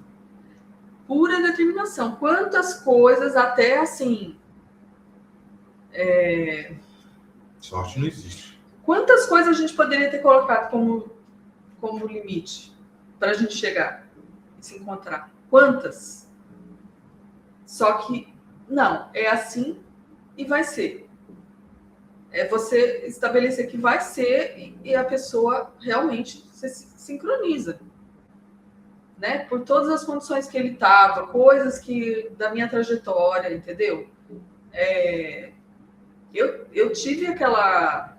Pura determinação. Quantas coisas até assim... Sorte não existe. Quantas coisas a gente poderia ter colocado como limite para a gente chegar e se encontrar? Quantas? Só que, não, é assim e vai ser. É você estabelecer que vai ser e a pessoa realmente se sincroniza. Né? Por todas as condições que ele estava, coisas da minha trajetória, entendeu? Eu tive aquela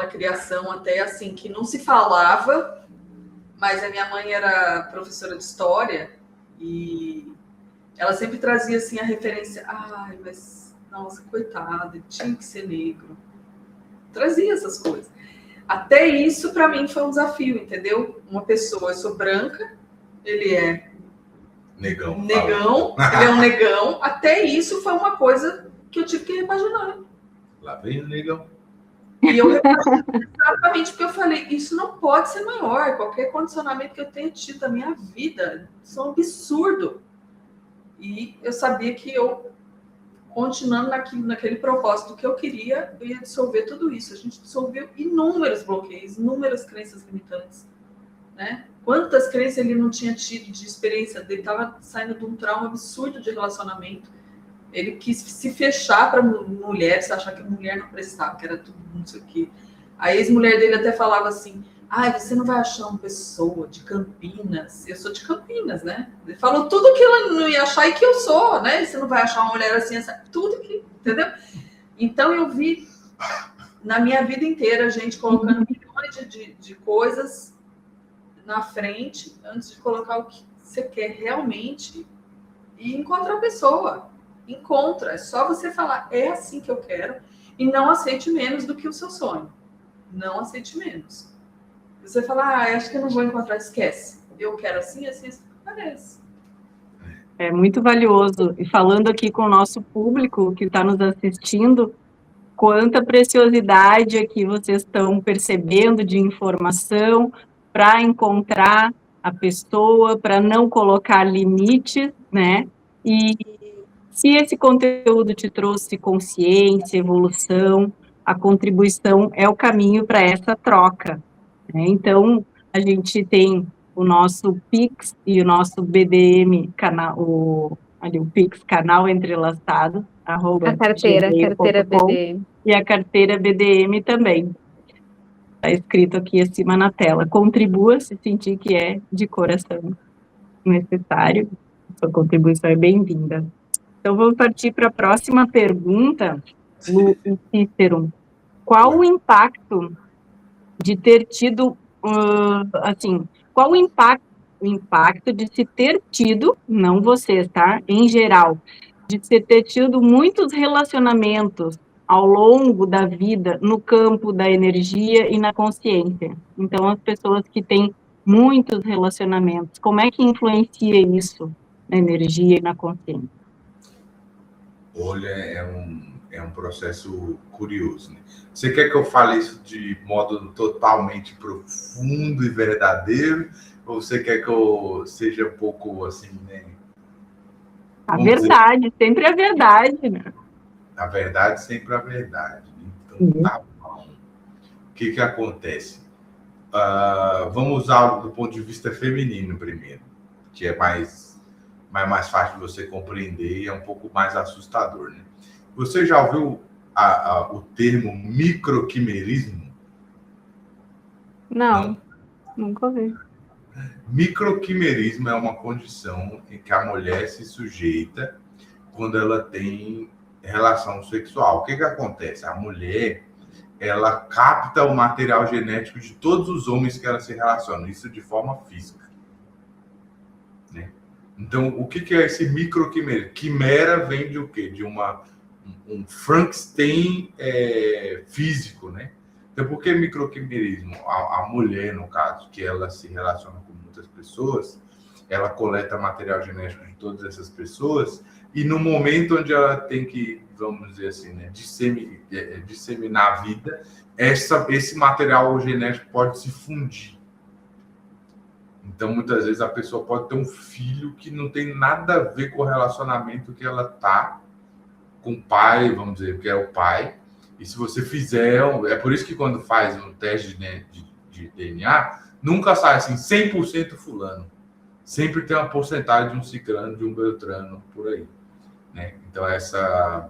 criação até assim, que não se falava, mas a minha mãe era professora de história e ela sempre trazia assim a referência, mas nossa, coitado, ele tinha que ser negro. Trazia essas coisas. Até isso, para mim, foi um desafio, entendeu? Uma pessoa, eu sou branca, ele é Negão. ele é um negão. Até isso foi uma coisa que eu tive que repaginar. Lá vem o negão. E eu repaginei exatamente porque eu falei, isso não pode ser maior. Qualquer condicionamento que eu tenha tido na minha vida, isso é um absurdo. E eu sabia que eu, continuando naquele propósito que eu queria, eu ia dissolver tudo isso. A gente dissolveu inúmeros bloqueios, inúmeras crenças limitantes, né? Quantas crenças ele não tinha tido de experiência? Ele estava saindo de um trauma absurdo de relacionamento. Ele quis se fechar para mulher, se achar que a mulher não prestava, que era tudo não sei o quê. A ex-mulher dele até falava assim, você não vai achar uma pessoa de Campinas. Eu sou de Campinas, né? Ele falou tudo que ela não ia achar e que eu sou, né? E você não vai achar uma mulher assim, tudo que, entendeu? Então eu vi na minha vida inteira gente colocando milhões de coisas na frente antes de colocar o que você quer realmente e encontrar a pessoa. Encontra, é só você falar, é assim que eu quero, e não aceite menos do que o seu sonho. Não aceite menos. Você fala, acho que eu não vou encontrar, esquece. Eu quero assim, assim, assim, parece. É muito valioso. E falando aqui com o nosso público que está nos assistindo, quanta preciosidade aqui vocês estão percebendo de informação para encontrar a pessoa, para não colocar limites, né? E se esse conteúdo te trouxe consciência, evolução, a contribuição é o caminho para essa troca, né? Então, a gente tem o nosso Pix e o nosso BDM canal, o Pix canal entrelaçado, A carteira @gmail.com, BDM. e a carteira BDM também. Está escrito aqui acima na tela. Contribua se sentir que é de coração necessário. Sua contribuição é bem-vinda. Então, vamos partir para a próxima pergunta, Lu e Cícero. Qual o impacto de ter tido, qual o impacto de se ter tido, não vocês, tá? Em geral, de se ter tido muitos relacionamentos ao longo da vida no campo da energia e na consciência. Então, as pessoas que têm muitos relacionamentos, como é que influencia isso na energia e na consciência? Olha, é um processo curioso, né? Você quer que eu fale isso de modo totalmente profundo e verdadeiro? Ou você quer que eu seja um pouco assim, né? A verdade, sempre a verdade, né? A verdade, sempre a verdade. Então, tá bom. O que acontece? Vamos usar do ponto de vista feminino primeiro, que é mais fácil de você compreender e é um pouco mais assustador, né? Você já ouviu o termo microquimerismo? Não, nunca ouvi. Microquimerismo é uma condição em que a mulher se sujeita quando ela tem relação sexual. O que acontece? A mulher, ela capta o material genético de todos os homens que ela se relaciona, isso de forma física, né? Então, o que é esse microquimerismo? Quimera vem de o quê? De um Frankenstein físico, né? Então, por que microquimerismo? A mulher, no caso, que ela se relaciona com muitas pessoas, ela coleta material genético de todas essas pessoas, e no momento onde ela tem que, vamos dizer assim, né, disseminar a vida, esse material genético pode se fundir. Então, muitas vezes, a pessoa pode ter um filho que não tem nada a ver com o relacionamento que ela está com o pai, vamos dizer, que é o pai. E se você fizer... É por isso que quando faz um teste de DNA, nunca sai assim, 100% fulano. Sempre tem uma porcentagem de um ciclano, de um beltrano, por aí, né? Então, essa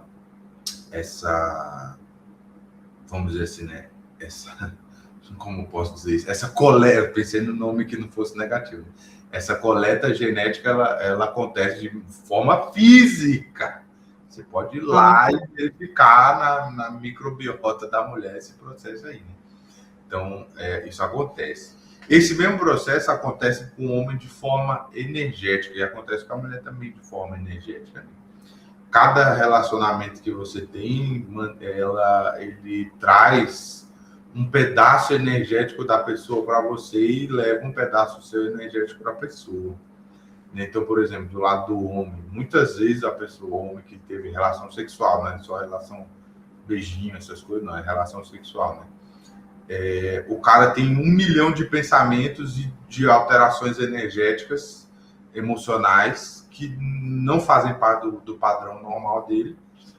vamos dizer assim, né? Como posso dizer isso? Essa coleta, pensei no nome que não fosse negativo. Essa coleta genética, ela acontece de forma física. Você pode ir lá e verificar na microbiota da mulher esse processo aí, né? Então, isso acontece. Esse mesmo processo acontece com o homem de forma energética e acontece com a mulher também de forma energética, né? Cada relacionamento que você tem, ele traz um pedaço energético da pessoa para você e leva um pedaço seu energético para a pessoa. Então, por exemplo, do lado do homem, muitas vezes a pessoa, o homem que teve relação sexual, não é só relação beijinho, essas coisas, não, é relação sexual, né? O cara tem 1 milhão de pensamentos e de alterações energéticas, emocionais, que não fazem parte do padrão normal dele,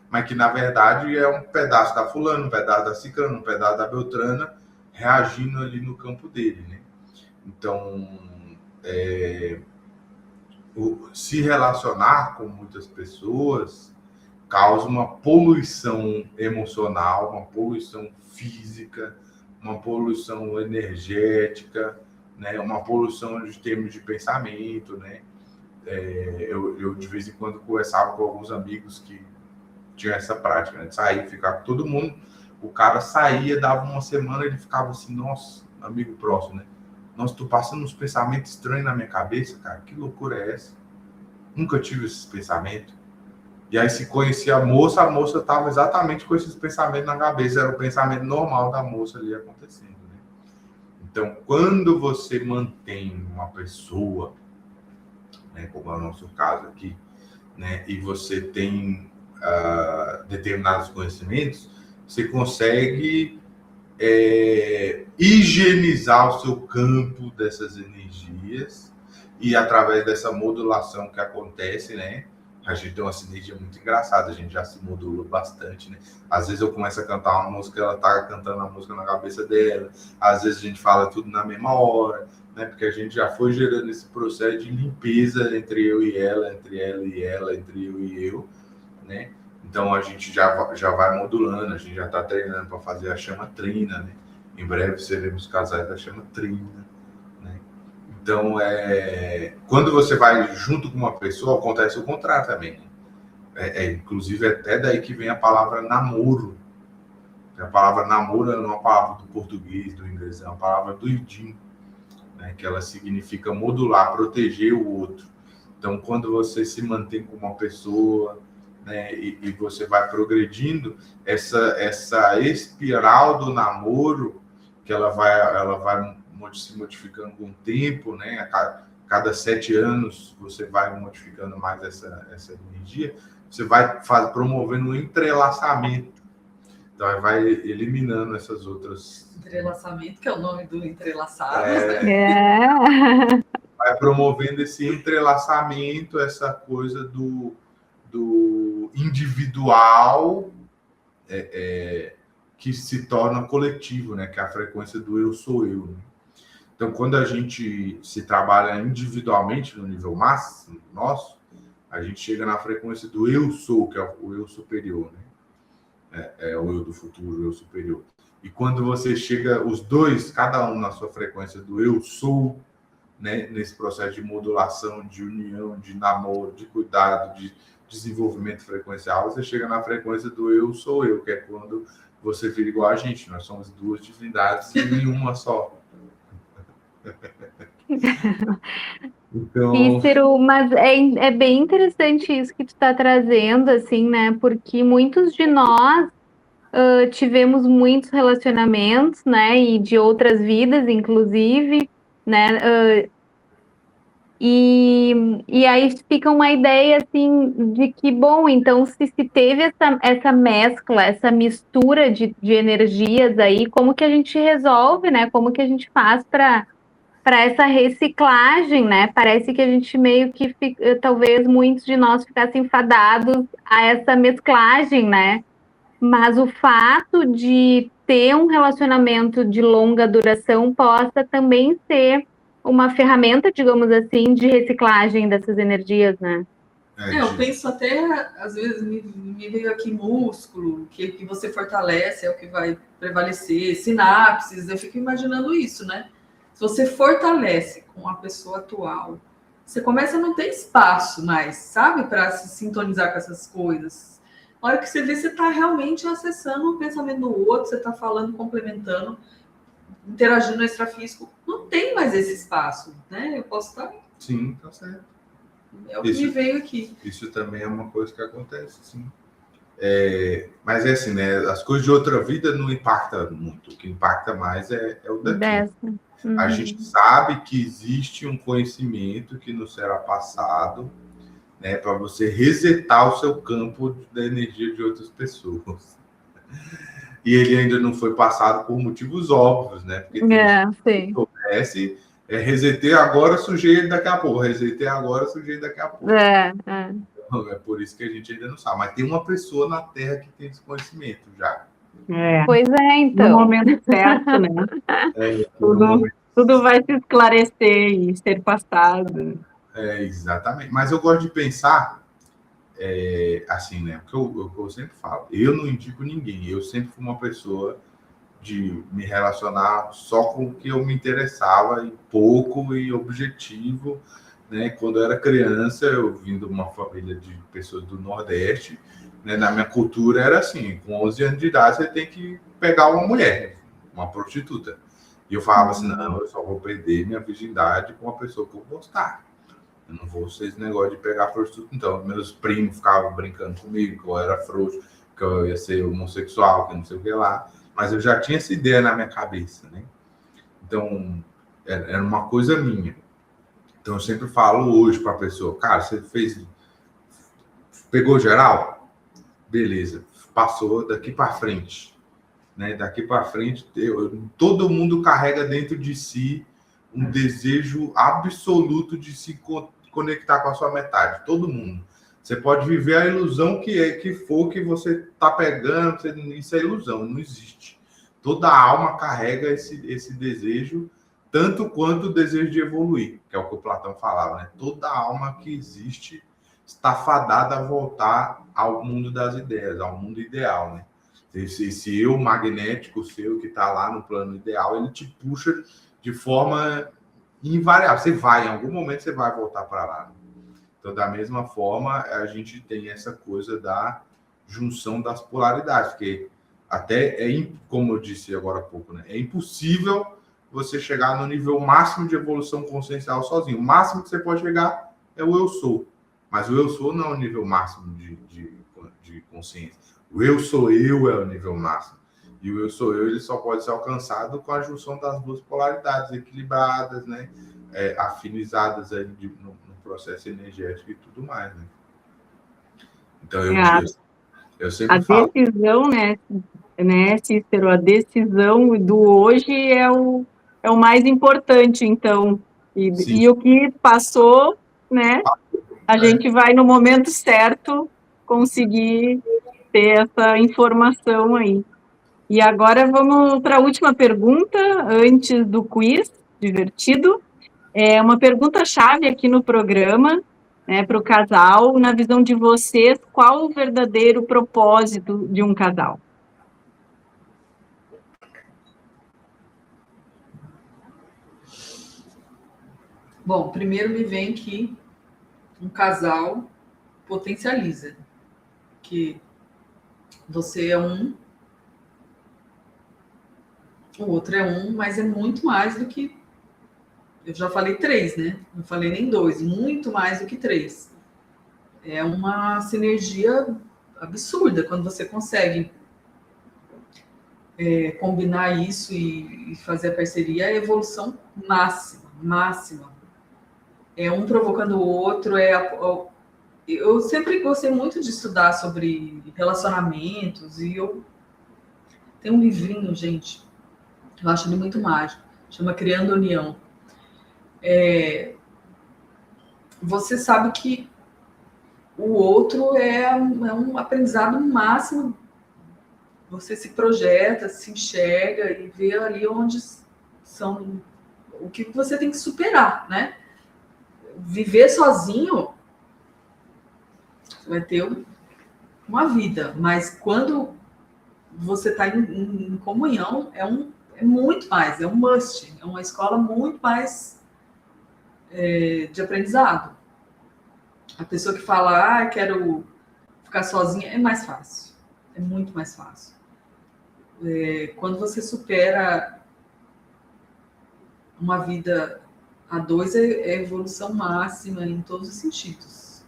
mas que, na verdade, é um pedaço da fulana, um pedaço da ciclana, um pedaço da beltrana, reagindo ali no campo dele, né? Então, se relacionar com muitas pessoas causa uma poluição emocional, uma poluição física, uma poluição energética, né? Uma poluição de termos de pensamento, né? Eu, de vez em quando, conversava com alguns amigos que tinham essa prática, né? De sair, ficar com todo mundo. O cara saía, dava uma semana, ele ficava assim, nossa, amigo próximo, né? Nossa, tô passando uns pensamentos estranhos na minha cabeça, cara. Que loucura é essa? Nunca tive esses pensamentos. E aí, se conhecia a moça estava exatamente com esses pensamentos na cabeça. Era o pensamento normal da moça ali acontecendo, né? Então, quando você mantém uma pessoa, né, como é o nosso caso aqui, né, e você tem determinados conhecimentos, você consegue higienizar o seu campo dessas energias e através dessa modulação que acontece, né? A gente tem uma sinergia muito engraçada, a gente já se modulou bastante, né? Às vezes eu começo a cantar uma música, ela tá cantando a música na cabeça dela, às vezes a gente fala tudo na mesma hora, né? Porque a gente já foi gerando esse processo de limpeza entre eu e ela, entre ela e ela, entre eu e eu, né? Então a gente já vai modulando, a gente já está treinando para fazer a chama trina, né? Em breve seremos casais da chama trina, né? Então, quando você vai junto com uma pessoa, acontece o contrário também. Inclusive, é até daí que vem a palavra namoro. A palavra namoro não é uma palavra do português, do inglês, é uma palavra do idim, né? Que ela significa modular, proteger o outro. Então, quando você se mantém com uma pessoa, né, e você vai progredindo, essa espiral do namoro, que ela vai se modificando com o tempo, né? A cada 7 anos você vai modificando mais essa energia, você vai promovendo um entrelaçamento. Então, vai eliminando essas outras... Entrelaçamento, que é o nome do entrelaçado, né? Vai promovendo esse entrelaçamento, essa coisa do individual que se torna coletivo, né? Que é a frequência do eu sou eu, né? Então, quando a gente se trabalha individualmente no nível máximo nosso, a gente chega na frequência do eu sou, que é o eu superior, né? O eu do futuro, o eu superior. E quando você chega, os dois, cada um na sua frequência do eu sou, né? Nesse processo de modulação, de união, de namoro, de cuidado, de desenvolvimento frequencial, você chega na frequência do eu sou eu, que é quando você vira igual a gente. Nós somos duas divindades em uma só. Então... Cícero, mas é bem interessante isso que tu está trazendo, assim, né? Porque muitos de nós tivemos muitos relacionamentos, né? E de outras vidas, inclusive, né? E aí fica uma ideia, assim, de que, bom, então se teve essa mescla, essa mistura de energias aí, como que a gente resolve, né? Como que a gente faz para essa reciclagem, né? Parece que a gente meio que talvez muitos de nós ficassem enfadados a essa mesclagem, né? Mas o fato de ter um relacionamento de longa duração possa também ser uma ferramenta, digamos assim, de reciclagem dessas energias, né? Eu penso até, às vezes, me veio aqui músculo, que você fortalece, é o que vai prevalecer, sinapses, eu fico imaginando isso, né? Se você fortalece com a pessoa atual, você começa a não ter espaço mais, sabe? Para se sintonizar com essas coisas. Na hora que você vê, você está realmente acessando o pensamento do outro, você está falando, complementando, interagindo no extrafísico. Não tem mais esse espaço, né? Eu posso estar... Sim, tá certo. É o que me veio aqui. Isso também é uma coisa que acontece, sim. Mas é assim, né? As coisas de outra vida não impactam muito. O que impacta mais é o daqui. Dessa. A gente sabe que existe um conhecimento que nos será passado, né, para você resetar o seu campo da energia de outras pessoas. E ele ainda não foi passado por motivos óbvios, né? Porque sim. Acontece, resetei agora, sujei daqui a pouco. Resetei agora, sujei daqui a pouco. Então, é por isso que a gente ainda não sabe. Mas tem uma pessoa na Terra que tem esse conhecimento já. Pois é, então. No momento certo, né? Tudo vai se esclarecer e ser passado. Exatamente. Mas eu gosto de pensar assim, né? Porque eu sempre falo, eu não indico ninguém. Eu sempre fui uma pessoa de me relacionar só com o que eu me interessava, e pouco e objetivo, né? Quando eu era criança, eu vim de uma família de pessoas do Nordeste, né? Na minha cultura era assim, com 11 anos de idade você tem que pegar uma mulher, uma prostituta. E eu falava assim, não, eu só vou perder minha virgindade com uma pessoa que eu gostar. Eu não vou ser esse negócio de pegar prostituta. Então, meus primos ficavam brincando comigo, que eu era frouxo, que eu ia ser homossexual, que não sei o que lá. Mas eu já tinha essa ideia na minha cabeça, né? Então, era uma coisa minha. Então, eu sempre falo hoje para a pessoa, cara, você pegou geral? Beleza, passou daqui para frente. Né? Daqui para frente, todo mundo carrega dentro de si um desejo absoluto de se conectar com a sua metade. Todo mundo. Você pode viver a ilusão que for que você está pegando, isso é ilusão, não existe. Toda alma carrega esse desejo, tanto quanto o desejo de evoluir, que é o que o Platão falava, né? Toda alma que existe está fadada a voltar ao mundo das ideias, ao mundo ideal, né? Esse eu magnético seu que está lá no plano ideal, ele te puxa de forma invariável. Você vai, em algum momento você vai voltar para lá. Então, da mesma forma, a gente tem essa coisa da junção das polaridades, porque até como eu disse agora há pouco, né? É impossível você chegar no nível máximo de evolução consciencial sozinho. O máximo que você pode chegar é o eu sou. Mas o eu sou não é o nível máximo de consciência. O eu sou eu é o nível máximo. E o eu sou eu, ele só pode ser alcançado com a junção das duas polaridades equilibradas, né? Afinizadas aí no processo energético e tudo mais, né? Então, eu sempre falo... A decisão, né, Cícero? A decisão do hoje é o mais importante, então. E o que passou, né? A gente vai, no momento certo, conseguir ter essa informação aí. E agora vamos para a última pergunta, antes do quiz divertido. É uma pergunta-chave aqui no programa, né, para o casal. Na visão de vocês, qual o verdadeiro propósito de um casal? Bom, primeiro me vem que um casal potencializa, que você é um, o outro é um, mas é muito mais do que... Eu já falei 3, né? Não falei nem 2, muito mais do que 3. É uma sinergia absurda quando você consegue combinar isso e fazer a parceria, é a evolução máxima. É um provocando o outro, eu sempre gostei muito de estudar sobre relacionamentos, e eu tenho um livrinho, gente, eu acho ele muito mágico, chama Criando União. Você sabe que o outro é um aprendizado máximo. Você se projeta, se enxerga e vê ali onde são o que você tem que superar, né? Viver sozinho, você vai ter uma vida, mas quando você está em comunhão, é muito mais, é um must, é uma escola muito mais de aprendizado. A pessoa que fala, quero ficar sozinha, é mais fácil, é muito mais fácil. Quando você supera uma vida a 2, é evolução máxima em todos os sentidos.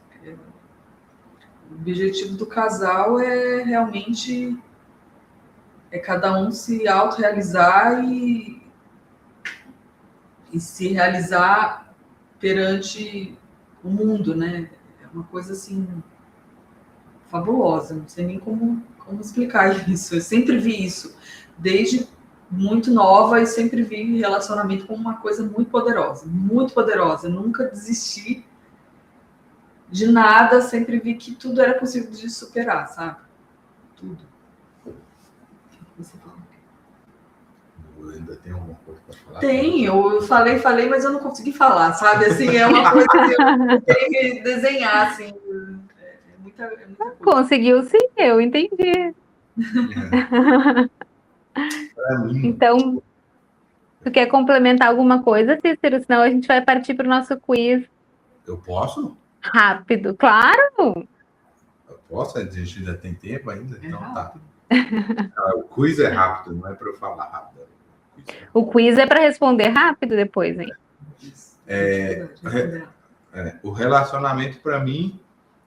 O objetivo do casal é realmente cada um se autorrealizar e se realizar perante o mundo, né? É uma coisa assim fabulosa, não sei nem como explicar isso. Eu sempre vi isso, desde muito nova, e sempre vi relacionamento como uma coisa muito poderosa, muito poderosa. Eu nunca desisti de nada, sempre vi que tudo era possível de superar, sabe? Tudo. O que você fala? Eu ainda tenho alguma coisa para falar? Tem, eu falei, mas eu não consegui falar, sabe? Assim, é uma coisa que eu tenho que desenhar, assim. É muita coisa. Conseguiu sim, eu entendi. Para mim, Então, tu quer complementar alguma coisa, Cícero? Senão a gente vai partir para o nosso quiz eu posso? rápido. Claro! Eu posso? A gente ainda tem tempo ainda? É Então tá. rápido. O quiz é rápido, não é para eu falar rápido. O quiz é para responder rápido depois, hein? O relacionamento, para mim,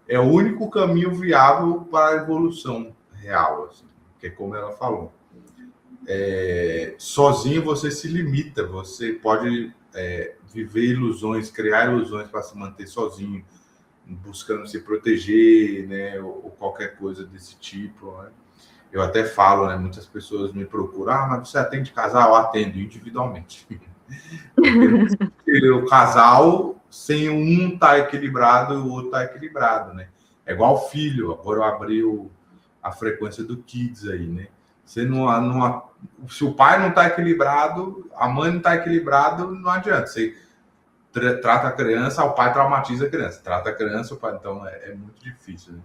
é o único caminho viável para a evolução real, assim, que é como ela falou. Sozinho você se limita, você pode viver ilusões, criar ilusões para se manter sozinho, buscando se proteger, né, ou qualquer coisa desse tipo, né? Eu até falo, né, muitas pessoas me procuram, mas você atende casal? Eu atendo individualmente. O casal, sem um tá equilibrado, o outro tá equilibrado, né? É igual filho. Agora eu abri a frequência do Kids aí, né? Você se o pai não tá equilibrado, a mãe não tá equilibrado, não adianta. Você trata a criança, o pai traumatiza a criança. Trata a criança, o pai... Então é muito difícil, né?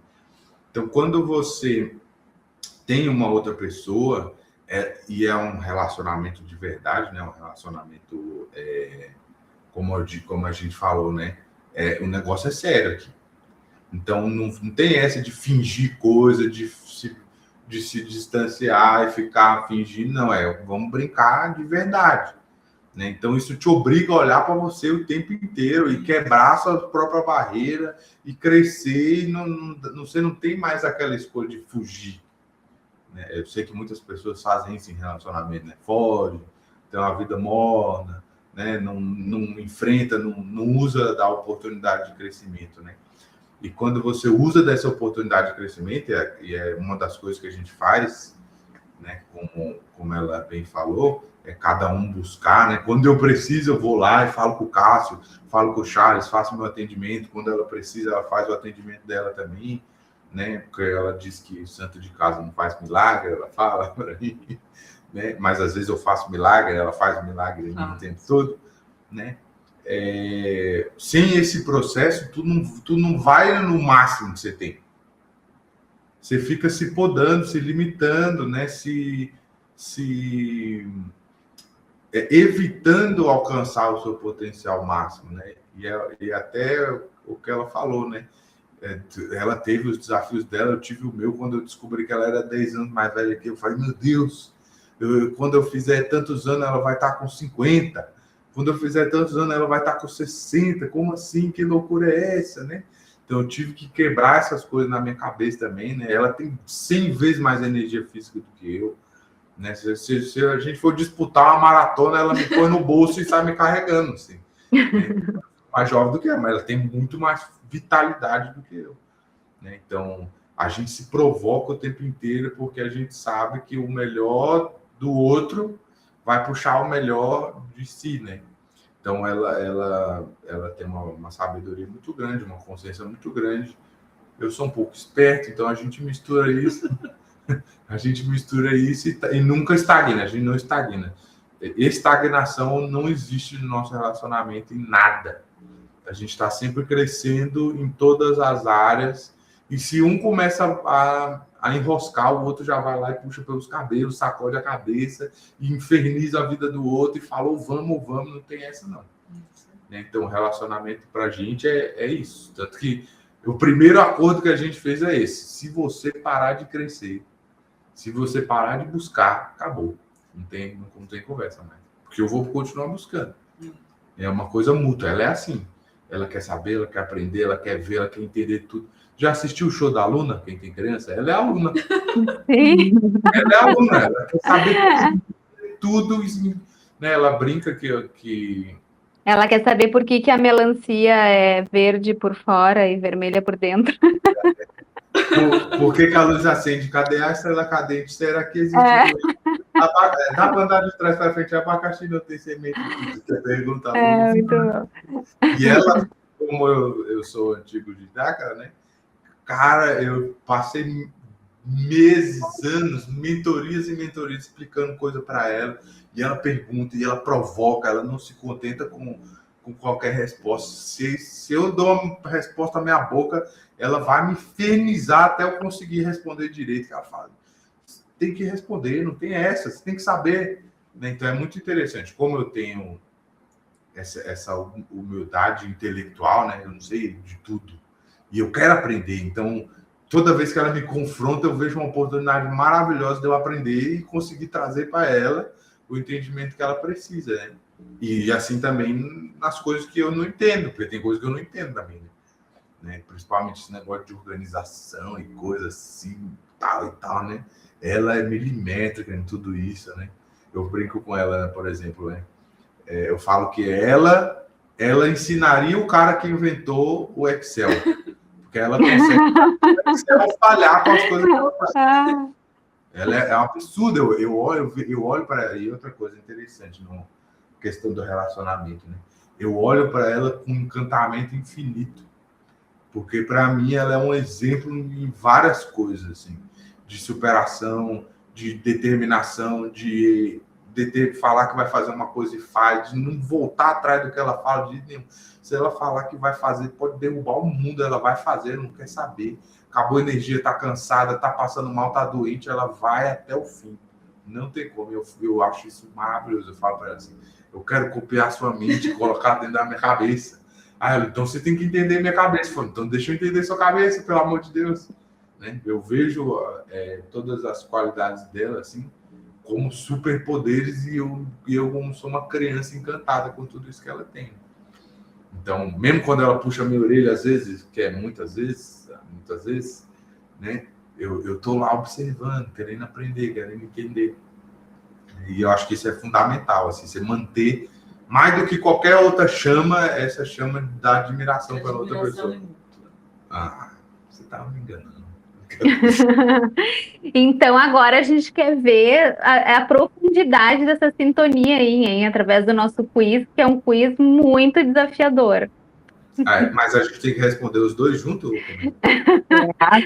Então, quando você tem uma outra pessoa e é um relacionamento de verdade, né? Um relacionamento, como a gente falou, né? O negócio é sério aqui. Então, não tem essa de fingir coisa, de se distanciar e ficar fingindo. Não, vamos brincar de verdade, né? Então, isso te obriga a olhar para você o tempo inteiro e quebrar a sua própria barreira e crescer. E você não tem mais aquela escolha de fugir. Eu sei que muitas pessoas fazem isso em relacionamento, né? Foge, tem uma vida morna, né? Não enfrenta, não usa da oportunidade de crescimento, né? E quando você usa dessa oportunidade de crescimento, e é uma das coisas que a gente faz, né? Como ela bem falou, é cada um buscar, né? Quando eu preciso, eu vou lá e falo com o Cássio, falo com o Charles, faço meu atendimento. Quando ela precisa, ela faz o atendimento dela também, né? Porque ela diz que o santo de casa não faz milagre, ela fala para mim, né? Mas às vezes eu faço milagre, ela faz milagre o tempo todo, né? Sem esse processo, tu não vai no máximo que você tem. Você fica se podando, se limitando, né? Evitando alcançar o seu potencial máximo, né? E até o que ela falou, né? Ela teve os desafios dela, eu tive o meu quando eu descobri que ela era 10 anos mais velha que eu. Falei, meu Deus, quando eu fizer tantos anos, ela vai estar com 50. Quando eu fizer tantos anos, ela vai estar com 60. Como assim? Que loucura é essa, né? Então, eu tive que quebrar essas coisas na minha cabeça também, né? Ela tem 100 vezes mais energia física do que eu, né? Se a gente for disputar uma maratona, ela me põe no bolso e sai me carregando, assim. Né? Mais jovem do que ela, mas ela tem muito mais vitalidade do que eu, né? Então, a gente se provoca o tempo inteiro porque a gente sabe que o melhor do outro vai puxar o melhor de si, né? Então, ela tem uma sabedoria muito grande, uma consciência muito grande. Eu sou um pouco esperto, então a gente mistura isso. E nunca estagna, a gente não estagna. Estagnação não existe no nosso relacionamento em nada. A gente está sempre crescendo em todas as áreas. E se um começa a enroscar, o outro já vai lá e puxa pelos cabelos, sacode a cabeça e inferniza a vida do outro e fala, vamos, não tem essa não. Então, o relacionamento para a gente é isso. Tanto que o primeiro acordo que a gente fez é esse. Se você parar de crescer, se você parar de buscar, acabou. Não tem conversa mais. Porque eu vou continuar buscando. É uma coisa mútua, ela é assim. Ela quer saber, ela quer aprender, ela quer ver, ela quer entender tudo. Já assistiu o show da aluna? Quem tem criança? Ela é aluna. Sim. Ela é aluna, ela quer saber tudo, né? Ela brinca que Ela quer saber por que a melancia é verde por fora e vermelha por dentro. por que a luz acende? Cadê a estrela cadente? Será que existe? Dá para andar de trás para frente, abacaxi não tem semente. Você pergunta. Muito bom. E ela, como eu sou antigo didática, né? Cara, eu passei meses, anos, mentorias e mentorias explicando coisa para ela, e ela pergunta, e ela provoca, ela não se contenta com qualquer resposta. Se eu dou uma resposta à minha boca, ela vai me infernizar até eu conseguir responder direito. Ela fala, tem que responder, não tem essa, você tem que saber. Então é muito interessante, como eu tenho essa humildade intelectual, né? Eu não sei de tudo, e eu quero aprender, então toda vez que ela me confronta, eu vejo uma oportunidade maravilhosa de eu aprender e conseguir trazer para ela o entendimento que ela precisa, né? E assim também nas coisas que eu não entendo, porque tem coisas que eu não entendo também, né? Principalmente esse negócio de organização e coisas assim, tal e tal, né? Ela é milimétrica em tudo isso, né? Eu brinco com ela, por exemplo, né? Eu falo que ela ensinaria o cara que inventou o Excel, porque ela consegue falhar com as coisas que ela faz. Ela é um absurdo. Eu olho para ela. E outra coisa interessante na questão do relacionamento, né? Eu olho para ela com um encantamento infinito, porque para mim ela é um exemplo em várias coisas, assim, de superação, de determinação, de falar que vai fazer uma coisa e faz, de não voltar atrás do que ela fala, de nenhum. Se ela falar que vai fazer, pode derrubar o mundo, ela vai fazer, não quer saber. Acabou a energia, tá cansada, tá passando mal, tá doente, ela vai até o fim. Não tem como. Eu acho isso maravilhoso. Eu falo para ela assim, eu quero copiar a sua mente e colocar dentro da minha cabeça. Aí ela, então você tem que entender minha cabeça. Eu falo, então deixa eu entender sua cabeça, pelo amor de Deus. Né? Eu vejo todas as qualidades dela, assim, como superpoderes, e eu como sou uma criança encantada com tudo isso que ela tem. Então, mesmo quando ela puxa a minha orelha, às vezes, que é muitas vezes, né? Eu tô lá observando, querendo aprender, querendo entender. E eu acho que isso é fundamental, assim, você manter, mais do que qualquer outra chama, essa chama da admiração pela outra pessoa. Ah, você tá me enganando. Então, agora a gente quer ver a profundidade dessa sintonia aí, hein? Através do nosso quiz, que é um quiz muito desafiador. Mas a gente tem que responder os dois juntos?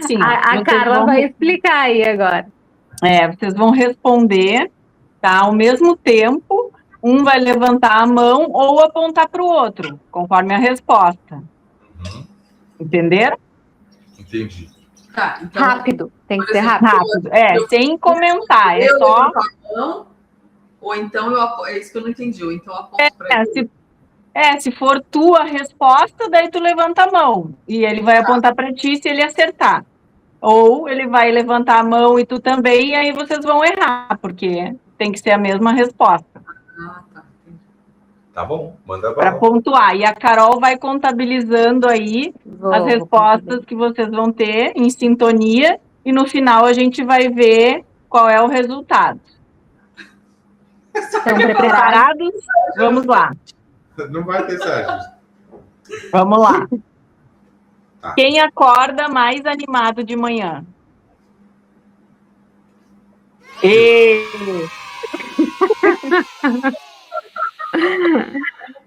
Sim. A Carla vai explicar aí agora. Vocês vão responder, tá? Ao mesmo tempo, um vai levantar a mão ou apontar para o outro, conforme a resposta. Uhum. Entenderam? Entendi. Tá, então, rápido, tem que ser rápido. Sem comentar, é só... Mão, ou então é isso que eu não entendi, ou então aponto para ele. Se for tu a resposta, daí tu levanta a mão, e ele vai apontar para ti se ele acertar. Ou ele vai levantar a mão e tu também, e aí vocês vão errar, porque tem que ser a mesma resposta. Tá. Tá bom, manda para pontuar. E a Carol vai contabilizando aí as respostas que vocês vão ter em sintonia, e no final a gente vai ver qual é o resultado. Estão preparados? Vamos lá. Não vai ter Sérgio. Vamos lá. Tá. Quem acorda mais animado de manhã?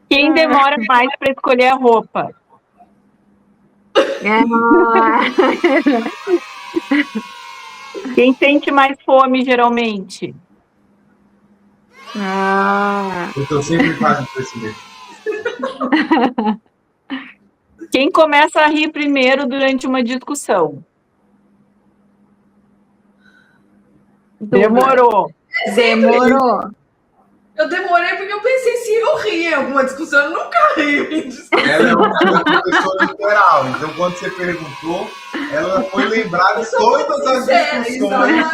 Quem demora mais para escolher a roupa? Quem sente mais fome, geralmente? Eu sempre faço crescimento. Quem começa a rir primeiro durante uma discussão? Demorou. Eu demorei porque eu pensei se eu ri em alguma discussão. Eu nunca rio em discussão. Ela é uma professora literal, então quando você perguntou, ela foi lembrar de todas as discussões.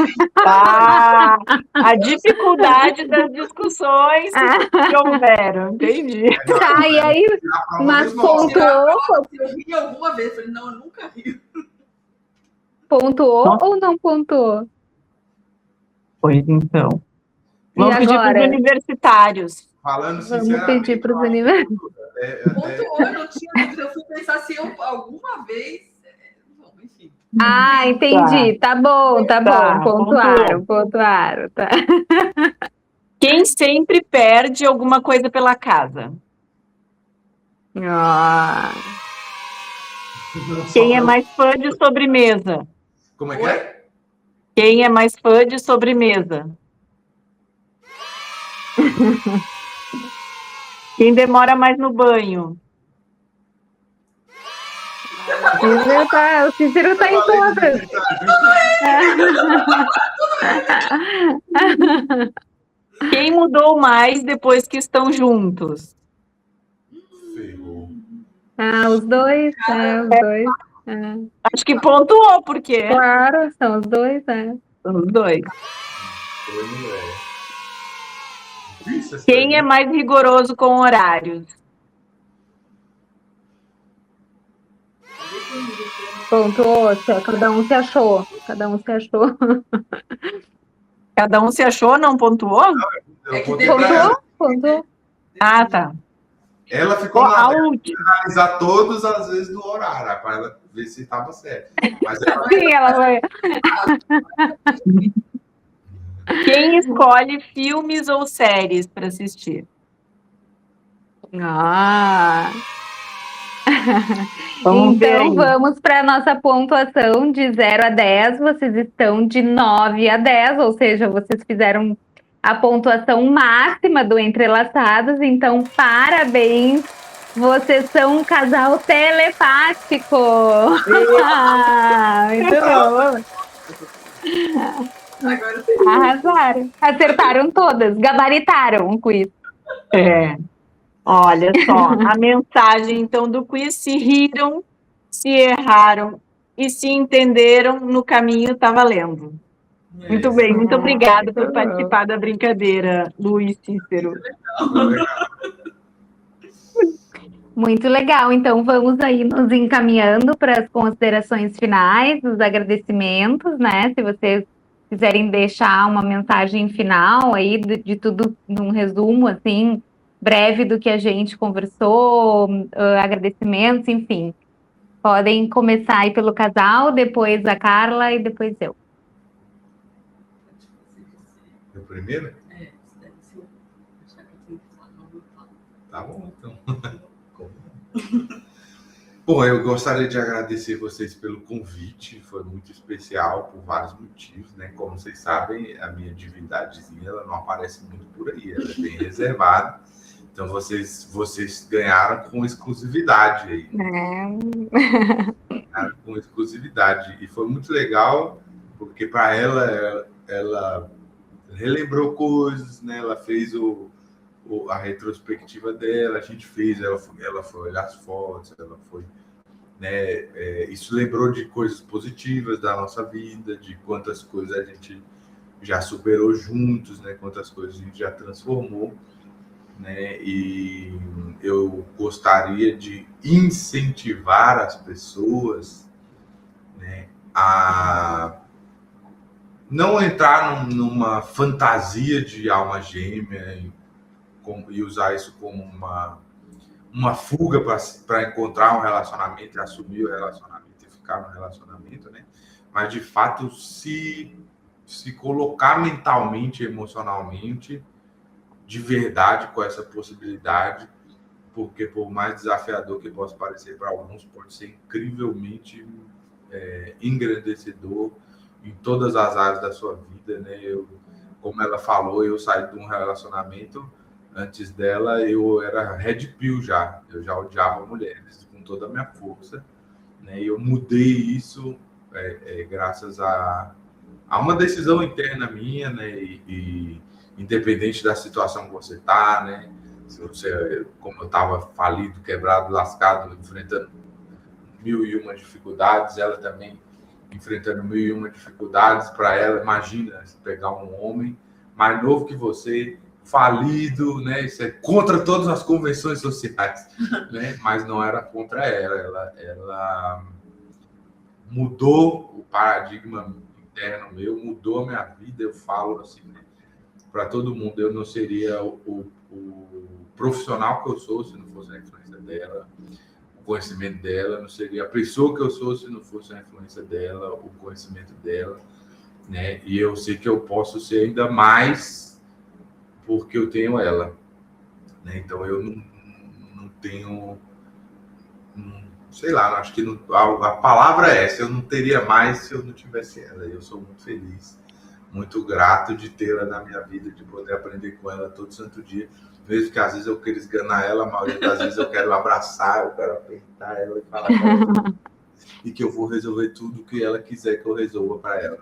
Ah, a dificuldade das discussões que houveram, entendi. Tá, e aí, mas pontuou Se eu ri alguma vez, eu falei, não, eu nunca rio. ou não pontuou? Pois então. E Vamos pedir para agora? os universitários. Falando Vamos sinceramente, pedir para os universitários. Pontuou, eu não tinha dúvida. Eu fui pensar se eu alguma vez. Bom, enfim. Ah, entendi. Tá bom, pontuaram. Tá. Quem sempre perde alguma coisa pela casa? Ah, Quem é mais fã de sobremesa? Como é que é? Quem é mais fã de sobremesa? Quem demora mais no banho? o Cícero tá em todas. Quem mudou mais depois que estão juntos? Ferrou. Ah, os dois, os dois. Acho que pontuou, porque Claro, são os dois, são os dois. Difícil essa Quem daí. é mais rigoroso com horários? Pontuou, cada um se achou. Cada um se achou, não pontuou? Eu botei pra ela. Pontuou. Ah, tá. Ela ficou A na última. analisar todos as vezes do horário, para ela ver se estava certo. Mas ela Sim, ela foi. Quem escolhe filmes ou séries para assistir? Ah. Vamos ver aí. Então vamos para a nossa pontuação de 0 a 10. Vocês estão de 9 a 10, ou seja, vocês fizeram a pontuação máxima do Entrelaçados. Então, parabéns! Vocês são um casal telepático! Muito bom! Agora eu Arrasaram! Acertaram todas, gabaritaram o quiz. Olha só, a mensagem então do quiz: se riram, se erraram e se entenderam no caminho, tá valendo. Muito bem, muito obrigada por participar da brincadeira, Luiz Cícero. Muito legal, então vamos aí nos encaminhando para as considerações finais, os agradecimentos, né? Se vocês quiserem deixar uma mensagem final aí de tudo, num resumo, assim, breve do que a gente conversou, agradecimentos, enfim. Podem começar aí pelo casal, depois a Carla e depois eu. Eu primeiro? Tá bom, então. Bom, eu gostaria de agradecer vocês pelo convite, foi muito especial por vários motivos, né? Como vocês sabem, a minha divinidadezinha ela não aparece muito por aí, ela é bem reservada. Então vocês ganharam com exclusividade aí. Ganharam com exclusividade. E foi muito legal, porque para ela relembrou coisas, né? Ela fez a retrospectiva dela, a gente fez, ela foi olhar as fotos, ela foi, né, isso lembrou de coisas positivas da nossa vida, de quantas coisas a gente já superou juntos, né, quantas coisas a gente já transformou, né, e eu gostaria de incentivar as pessoas, né, a não entrar numa fantasia de alma gêmea e usar isso como uma fuga para encontrar um relacionamento, assumir o relacionamento e ficar no relacionamento, né? Mas, de fato, se colocar mentalmente, emocionalmente, de verdade com essa possibilidade, porque por mais desafiador que possa parecer para alguns, pode ser incrivelmente engrandecedor em todas as áreas da sua vida, né? Como ela falou, eu saí de um relacionamento. Antes dela, eu era red pill já. Eu já odiava mulheres com toda a minha força, né? E eu mudei isso graças a uma decisão interna minha, né? E independente da situação que você está, né? Se você, como eu estava falido, quebrado, lascado, enfrentando 1001 dificuldades, ela também enfrentando 1001 dificuldades. Para ela, imagina pegar um homem mais novo que você, falido, né? Isso é contra todas as convenções sociais, né? Mas não era contra ela. Ela mudou o paradigma interno meu, mudou a minha vida. Eu falo assim, né, para todo mundo, eu não seria o profissional que eu sou se não fosse a influência dela, o conhecimento dela, não seria a pessoa que eu sou se não fosse a influência dela, o conhecimento dela, né? E eu sei que eu posso ser ainda mais porque eu tenho ela, né? Então eu não tenho, sei lá, acho que a palavra é essa, eu não teria mais se eu não tivesse ela. Eu sou muito feliz, muito grato de tê-la na minha vida, de poder aprender com ela todo santo dia, mesmo que às vezes eu queira esganar ela, a maioria das vezes eu quero abraçar, eu quero apertar ela e falar com ela, e que eu vou resolver tudo o que ela quiser que eu resolva para ela.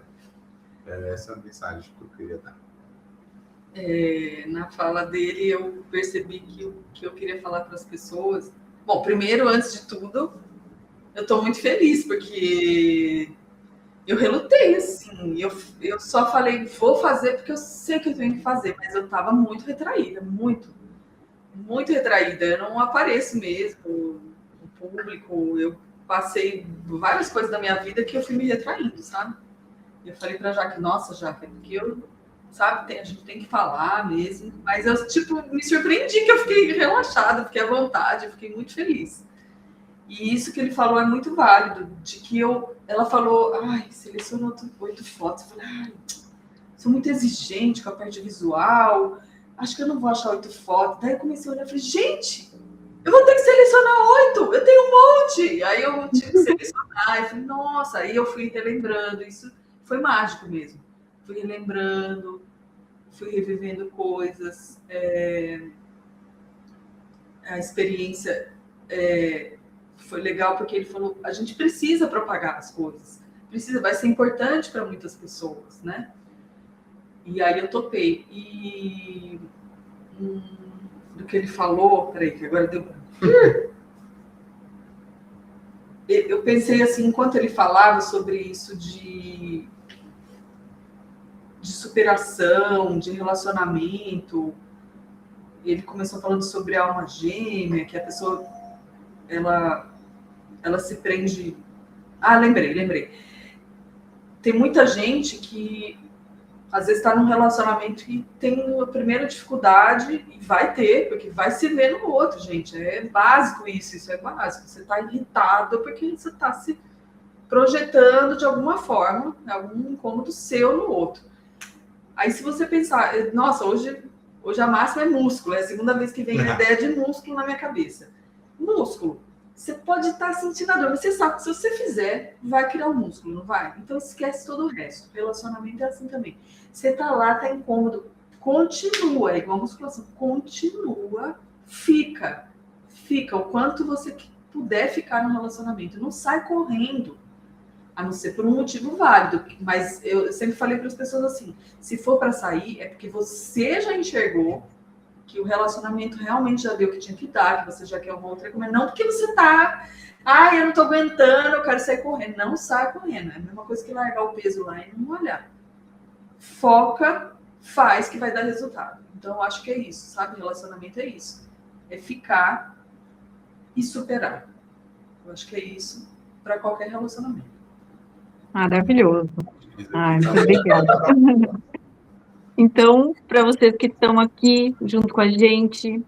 Essa é a mensagem que eu queria dar. Na fala dele, eu percebi que o que eu queria falar para as pessoas... Bom, primeiro, antes de tudo, eu estou muito feliz, porque eu relutei, assim. Eu só falei, vou fazer porque eu sei que eu tenho que fazer, mas eu estava muito retraída, muito retraída. Eu não apareço mesmo no público. Eu passei várias coisas da minha vida que eu fui me retraindo, sabe? Eu falei para a Jaque, nossa, Jaque, porque eu... Sabe, a gente tem que falar mesmo. Mas eu, me surpreendi que eu fiquei relaxada, fiquei à vontade, eu fiquei muito feliz. E isso que ele falou é muito válido, de que ela falou, selecionou 8 fotos. Eu falei, sou muito exigente com a parte visual, acho que eu não vou achar 8 fotos. Daí eu comecei a olhar e falei, gente, eu vou ter que selecionar 8, eu tenho um monte. Aí eu tive que selecionar, e falei, nossa, aí eu fui relembrando, isso foi mágico mesmo. Fui relembrando, fui revivendo coisas, a experiência foi legal porque ele falou, a gente precisa propagar as coisas, vai ser importante para muitas pessoas, né? E aí eu topei. E do que ele falou, peraí, que agora deu branco. Eu pensei assim, enquanto ele falava sobre isso de superação, de relacionamento, ele começou falando sobre a alma gêmea, que a pessoa, ela se prende... lembrei. Tem muita gente que, às vezes, está num relacionamento e tem a primeira dificuldade, e vai ter, porque vai se ver no outro, gente. É básico isso é básico. Você está irritado porque você está se projetando de alguma forma, algum incômodo seu no outro. Aí, se você pensar, nossa, hoje a máxima é músculo, é a segunda vez que vem a ideia de músculo na minha cabeça. Músculo, você pode estar sentindo a dor, mas você sabe que se você fizer, vai criar um músculo, não vai? Então, esquece todo o resto. Relacionamento é assim também. Você tá lá, tá incômodo, continua, é igual a musculação, continua, fica. O quanto você puder ficar no relacionamento. Não sai correndo. A não ser por um motivo válido, mas eu sempre falei para as pessoas assim, se for para sair, é porque você já enxergou que o relacionamento realmente já deu o que tinha que dar, que você já quer uma outra, mas não porque você tá, eu não tô aguentando, eu quero sair correndo. Não sai correndo, é a mesma coisa que largar o peso lá e não olhar. Foca, faz que vai dar resultado. Então, eu acho que é isso, sabe? Relacionamento é isso. É ficar e superar. Eu acho que é isso para qualquer relacionamento. Maravilhoso. Muito obrigada. Então, para vocês que estão aqui junto com a gente,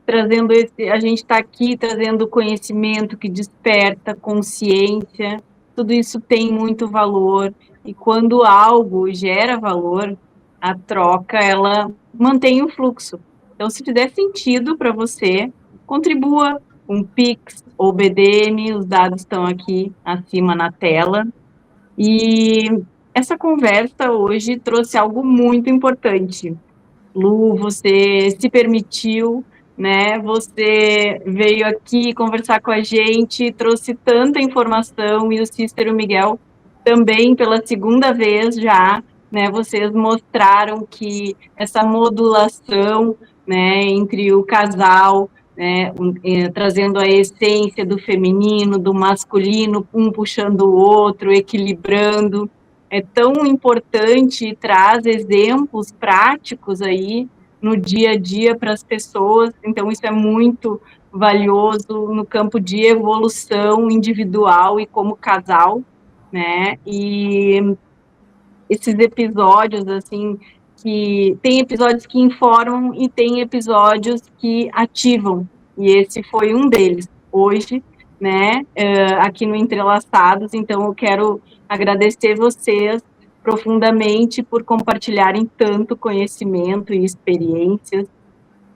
trazendo a gente está aqui trazendo conhecimento que desperta consciência, tudo isso tem muito valor, e quando algo gera valor, a troca, ela mantém o fluxo. Então, se fizer sentido para você, contribua com Pix ou BDM, os dados estão aqui acima na tela. E essa conversa hoje trouxe algo muito importante. Lu, você se permitiu, né? Você veio aqui conversar com a gente, trouxe tanta informação, e o Cícero Miguel também pela segunda vez já, né, vocês mostraram que essa modulação, né, entre o casal, né, trazendo a essência do feminino, do masculino, um puxando o outro, equilibrando, é tão importante e traz exemplos práticos aí no dia a dia para as pessoas, então isso é muito valioso no campo de evolução individual e como casal, né, e esses episódios, assim, que tem episódios que informam e tem episódios que ativam, e esse foi um deles, hoje, né, aqui no Entrelaçados, então eu quero agradecer vocês profundamente por compartilharem tanto conhecimento e experiências,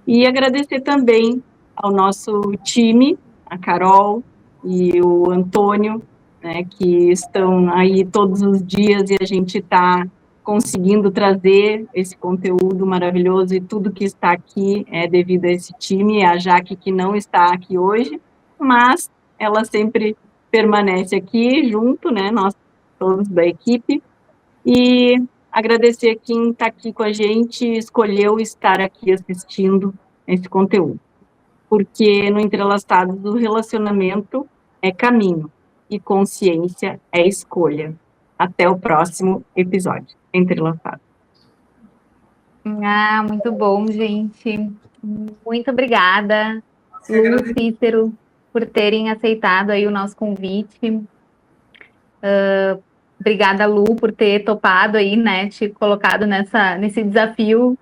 e agradecer também ao nosso time, a Carol e o Antônio, né, que estão aí todos os dias e a gente está conseguindo trazer esse conteúdo maravilhoso e tudo que está aqui é devido a esse time, a Jaque que não está aqui hoje, mas ela sempre permanece aqui junto, né, nós todos da equipe, e agradecer quem está aqui com a gente, escolheu estar aqui assistindo esse conteúdo, porque no Entrelaçados o relacionamento é caminho e consciência é escolha. Até o próximo episódio, Entrelaçados. Ah, muito bom, gente. Muito obrigada, Lu, Cícero, por terem aceitado aí o nosso convite. Obrigada, Lu, por ter topado aí, né, te colocado nesse desafio.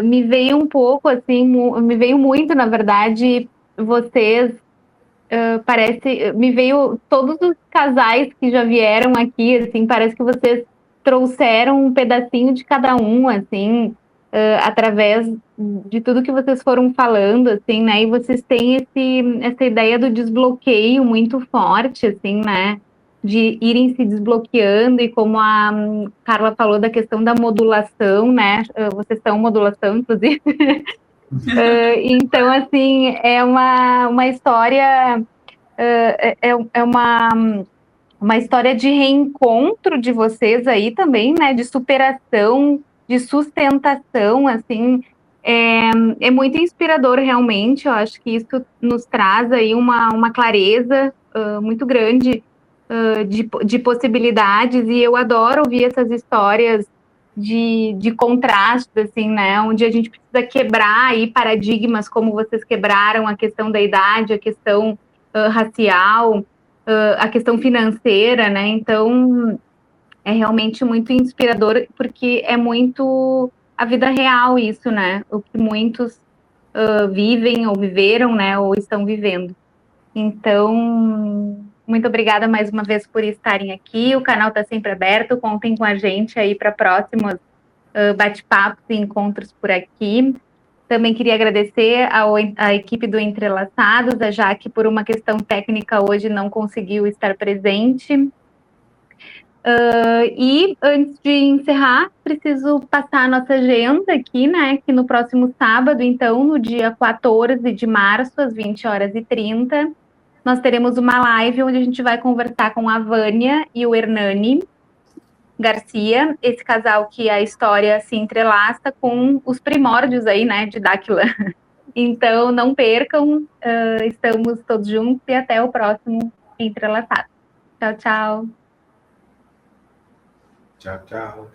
Me veio um pouco, assim, me veio muito, na verdade, vocês, me veio todos os casais que já vieram aqui, assim, parece que vocês trouxeram um pedacinho de cada um, assim, através de tudo que vocês foram falando, assim, né, e vocês têm essa ideia do desbloqueio muito forte, assim, né, de irem se desbloqueando, e como a Carla falou da questão da modulação, né, vocês são modulação, inclusive, então, assim, é uma história, é uma história de reencontro de vocês aí também, né, de superação, de sustentação, assim, é muito inspirador realmente, eu acho que isso nos traz aí uma clareza muito grande de possibilidades, e eu adoro ouvir essas histórias de contrastes, assim, né, onde a gente precisa quebrar aí paradigmas, como vocês quebraram a questão da idade, a questão racial, a questão financeira, né, então é realmente muito inspirador, porque é muito a vida real isso, né, o que muitos vivem ou viveram, né, ou estão vivendo. Então, muito obrigada mais uma vez por estarem aqui. O canal está sempre aberto. Contem com a gente aí para próximos bate-papos e encontros por aqui. Também queria agradecer à equipe do Entrelaçados, a Jaque, por uma questão técnica hoje não conseguiu estar presente. E antes de encerrar, preciso passar a nossa agenda aqui, né? Que no próximo sábado, então, no dia 14 de março, às 20h30, nós teremos uma live onde a gente vai conversar com a Vânia e o Hernani Garcia, esse casal que a história se entrelaça com os primórdios aí, né, de Dáquila. Então, não percam, estamos todos juntos e até o próximo Entrelaçado. Tchau, tchau. Tchau, tchau.